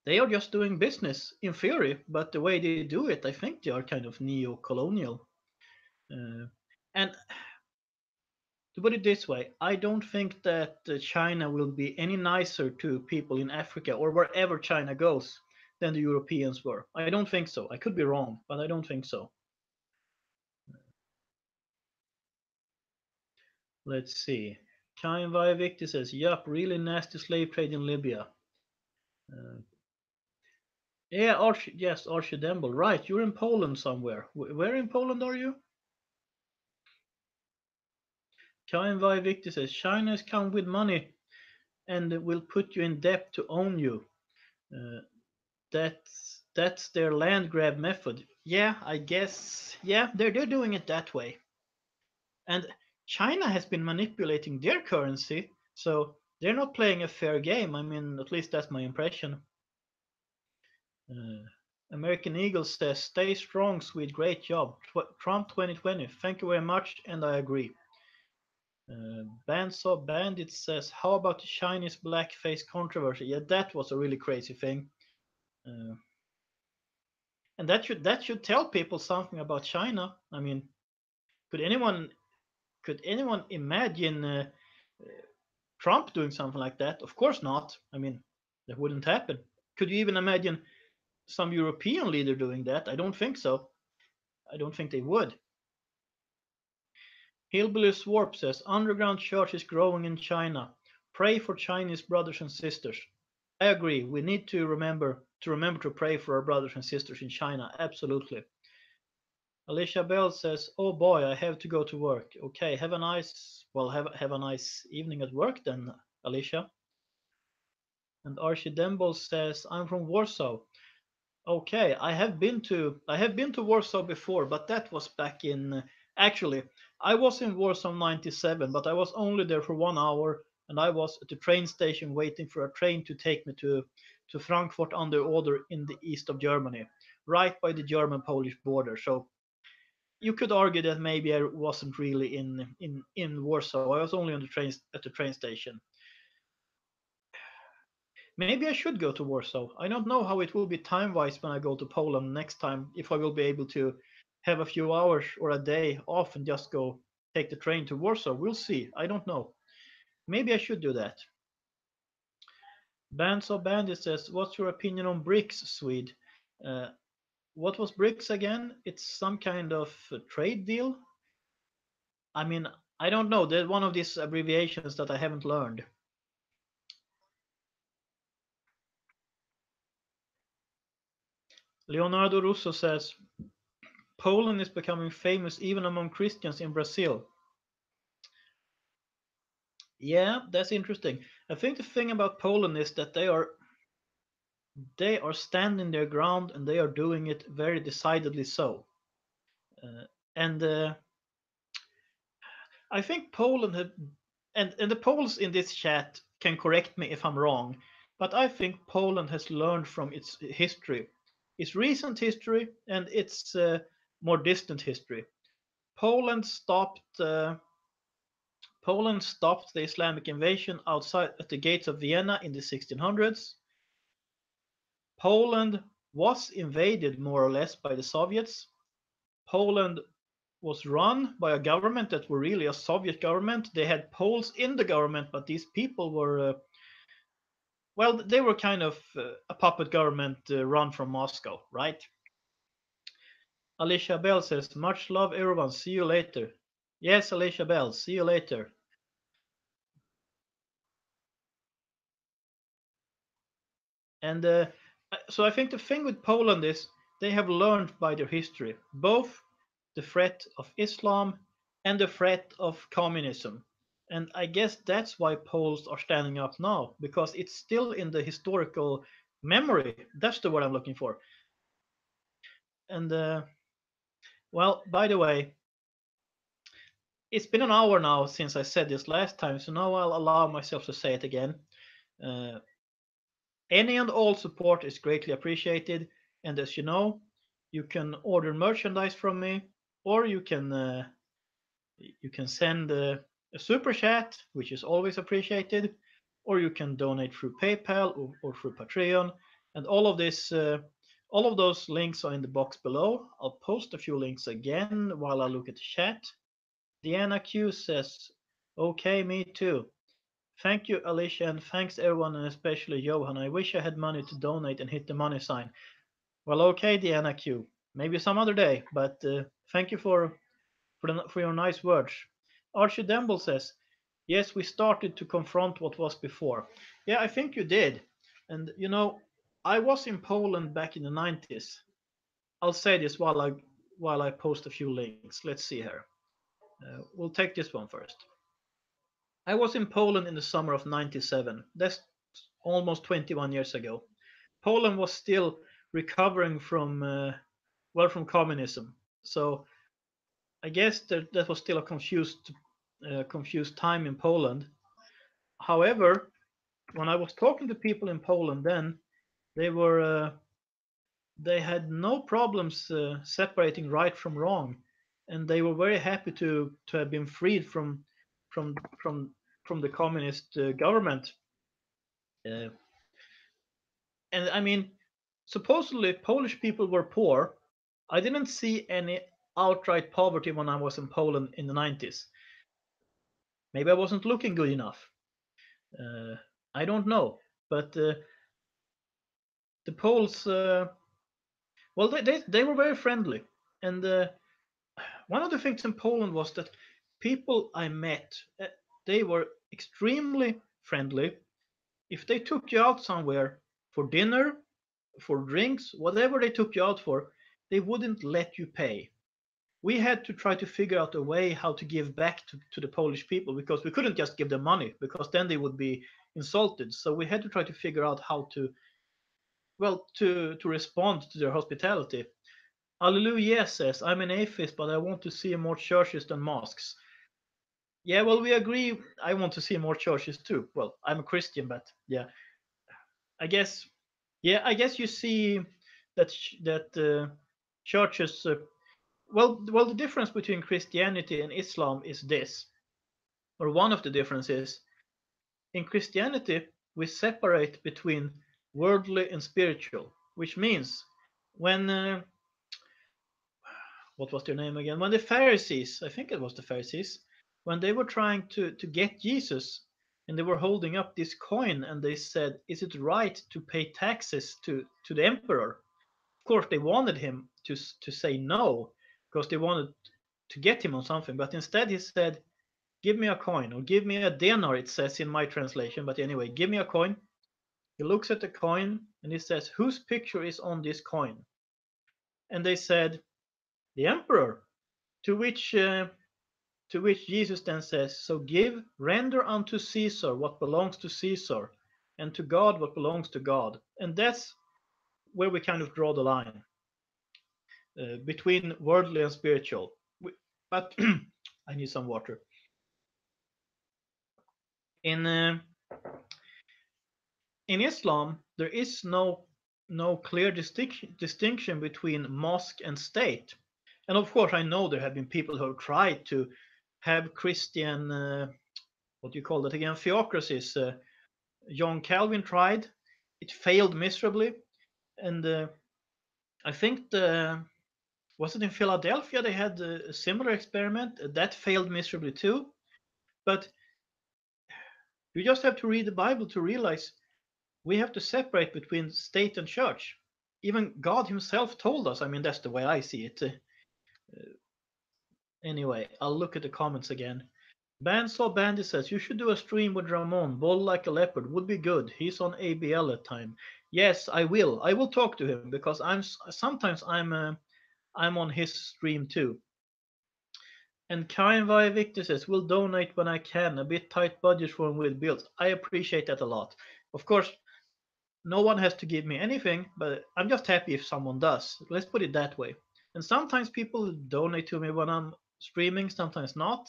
they are just doing business in theory, but the way they do it, I think they are kind of neo-colonial. Uh, and to put it this way, I don't think that China will be any nicer to people in Africa or wherever China goes than the Europeans were. I don't think so. I could be wrong, but I don't think so. Let's see. Kain Victor says, yup, really nasty slave trade in Libya. Uh, yeah, yes, Archie Demble. Right, you're in Poland somewhere. Where in Poland are you? Kain Victor says, China has come with money and will put you in debt to own you. Uh, that's their land grab method. Yeah, I guess. Yeah, they're doing it that way. And China has been manipulating their currency, so they're not playing a fair game. I mean, at least that's my impression. Uh, American Eagle says, "Stay strong, Swede. Great job, Trump 2020. Thank you very much, and I agree." Bandsaw Bandit says, "How about the Chinese blackface controversy?" Yeah, that was a really crazy thing. Uh, and that should tell people something about China. I mean, could anyone could anyone imagine Trump doing something like that? Of course not. I mean, that wouldn't happen. Could you even imagine some European leader doing that? I don't think so. I don't think they would. Hillbilly Swarp says underground church is growing in China. Pray for Chinese brothers and sisters. I agree. We need to remember to pray for our brothers and sisters in China. Absolutely. Alicia Bell says, "Oh boy, I have to go to work." Okay, have a nice evening at work then, Alicia. And Archie Demble says, "I'm from Warsaw." Okay, I have been to Warsaw before, but that was back in actually I was in Warsaw in '97, but I was only there for 1 hour, and I was at the train station waiting for a train to take me to Frankfurt under Oder in the east of Germany, right by the German-Polish border. So you could argue that maybe I wasn't really in Warsaw. I was only on the train at the train station. Maybe I should go to Warsaw. I don't know how it will be time-wise when I go to Poland next time. If I will be able to have a few hours or a day off and just go take the train to Warsaw. We'll see. I don't know. Maybe I should do that. Bands of Bandit says, "What's your opinion on BRICS, Swede?" Uh, what was BRICS again? It's some kind of trade deal. I mean, I don't know. There's one of these abbreviations that I haven't learned. Leonardo Russo says Poland is becoming famous even among Christians in Brazil. Yeah, that's interesting. I think the thing about Poland is that they are standing their ground and they are doing it very decidedly so. Uh, and I think Poland had, and the Poles in this chat can correct me if I'm wrong, but I think Poland has learned from its history, its recent history, and its more distant history. Poland stopped. Poland stopped the Islamic invasion outside at the gates of Vienna in the 1600s. Poland was invaded more or less by the Soviets. Poland was run by a government that were really a Soviet government. They had Poles in the government, but these people were, well, they were kind of a puppet government run from Moscow, right? Alicia Bell says, much love, everyone. See you later. Yes, Alicia Bell, see you later. And so I think the thing with Poland is they have learned by their history, both the threat of Islam and the threat of communism. And I guess that's why Poles are standing up now, because it's still in the historical memory. That's the word I'm looking for. And well, by the way, it's been an hour now since I said this last time, so now I'll allow myself to say it again. Uh, Any and all support is greatly appreciated, and as you know, you can order merchandise from me, or you can send a super chat, which is always appreciated, or you can donate through PayPal or through Patreon, and all of those links are in the box below. I'll post a few links again while I look at the chat. Deanna Q says, "Okay, me too. Thank you, Alicia, and thanks everyone, and especially Johan. I wish I had money to donate and hit the money sign." Well, okay, Deanna Q. Maybe some other day, but thank you for your nice words. Archie Demble says, "Yes, we started to confront what was before." Yeah, I think you did. And you know, I was in Poland back in the 90s. I'll say this while I post a few links. Let's see here. We'll take this one first. I was in Poland in the summer of 97. That's almost 21 years ago. Poland was still recovering from from communism. So I guess that was still a confused time in Poland. However, when I was talking to people in Poland then, they were they had no problems separating right from wrong, and they were very happy to have been freed from from from the communist government. Uh, and I mean, supposedly Polish people were poor. I didn't see any outright poverty when I was in Poland in the 90s. Maybe I wasn't looking good enough. Uh, I don't know. But the Poles, well, they were very friendly. And one of the things in Poland was that people I met, they were extremely friendly. If they took you out somewhere for dinner, for drinks, whatever they took you out for, they wouldn't let you pay. We had to try to figure out a way how to give back to the Polish people because we couldn't just give them money because then they would be insulted. So we had to try to figure out how to, well, to respond to their hospitality. Alleluia says, I'm an atheist, but I want to see more churches than mosques. Yeah, well, we agree. I want to see more churches too. Well, I'm a Christian, but yeah, I guess, yeah, I guess you see that churches. The difference between Christianity and Islam is this, or one of the differences. In Christianity, we separate between worldly and spiritual, which means when what was their name again? When the Pharisees, I think it was the Pharisees, when they were trying to get Jesus and they were holding up this coin and they said, is it right to pay taxes to the emperor? Of course, they wanted him to say no because they wanted to get him on something, but instead he said, give me a coin or give me a denar, it says in my translation. But anyway, give me a coin. He looks at the coin and he says, whose picture is on this coin? And they said, "The emperor." To which Jesus then says, "So give, render unto Caesar what belongs to Caesar, and to God what belongs to God." And that's where we kind of draw the line between worldly and spiritual. But I need some water. In in Islam, there is no clear distinction between mosque and state. And of course, I know there have been people who have tried to have Christian, what do you call that again, theocracies. John Calvin tried; it failed miserably. And I think was it in Philadelphia they had a similar experiment that failed miserably too. But you just have to read the Bible to realize we have to separate between state and church. Even God Himself told us. I mean, that's the way I see it. Anyway, I'll look at the comments again. Bandsaw Bandy says you should do a stream with Ramon. Bold like a leopard would be good. He's on ABL at time. Yes, I will. I will talk to him because sometimes I'm on his stream too. And Karin Vai Victor says we'll donate when I can. A bit tight budget for with bills. I appreciate that a lot. Of course, no one has to give me anything, but I'm just happy if someone does. Let's put it that way. And sometimes people donate to me when I'm streaming, sometimes not.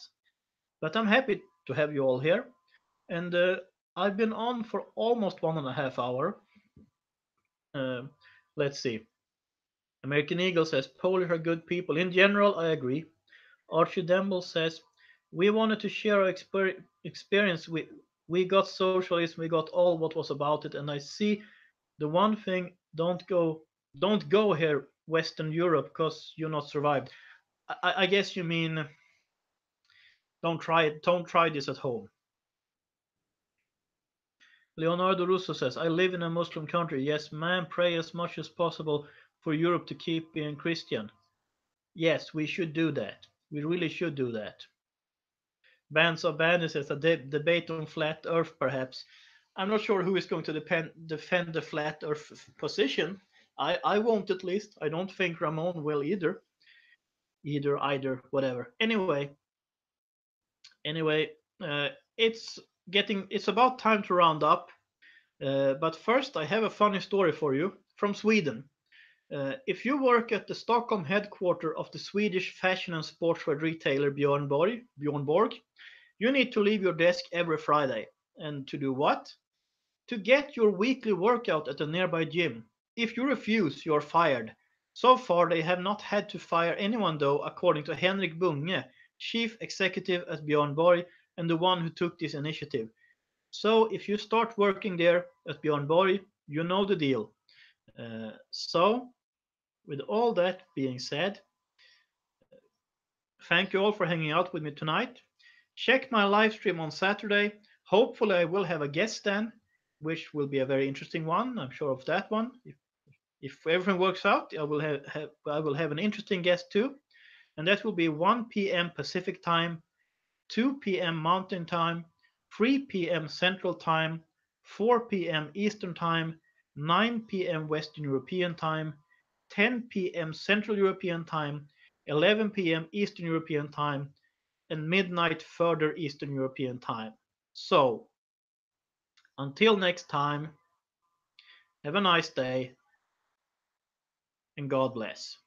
But I'm happy to have you all here. And I've been on for almost 1.5 hours. Uh, let's see. American Eagle says Polish are good people. In general, I agree. Archie Demble says we wanted to share our experience. We got socialism. We got all what was about it. And I see the one thing: don't go here, Western Europe, because you're not survived. I guess you mean don't try it. Don't try this at home. Leonardo Russo says, I live in a Muslim country. Yes, man, pray as much as possible for Europe to keep being Christian. Yes, we should do that. We really should do that. Bans of Bandits says a debate on flat Earth, perhaps. I'm not sure who is going to defend the flat Earth position. I won't, at least. I don't think Ramon will either. Either, whatever. Anyway, uh, it's it's about time to round up. But first, I have a funny story for you from Sweden. If you work at the Stockholm headquarters of the Swedish fashion and sportswear retailer Björn Borg, you need to leave your desk every Friday. And to do what? To get your weekly workout at a nearby gym. If you refuse, you're fired. So far, they have not had to fire anyone, though, according to Henrik Bunge, chief executive at Björn Borg and the one who took this initiative. So if you start working there at Björn Borg, you know the deal. So, with all that being said, thank you all for hanging out with me tonight. Check my live stream on Saturday. Hopefully, I will have a guest then, which will be a very interesting one. I'm sure of that one. If everything works out, I will have an interesting guest too, and that will be 1 p.m. Pacific time, 2 p.m. Mountain Time, 3 p.m. Central Time, 4 p.m. Eastern Time, 9 p.m. Western European Time, 10 p.m. Central European Time, 11 p.m. Eastern European Time, and midnight further Eastern European Time. So, until next time, have a nice day, and God bless.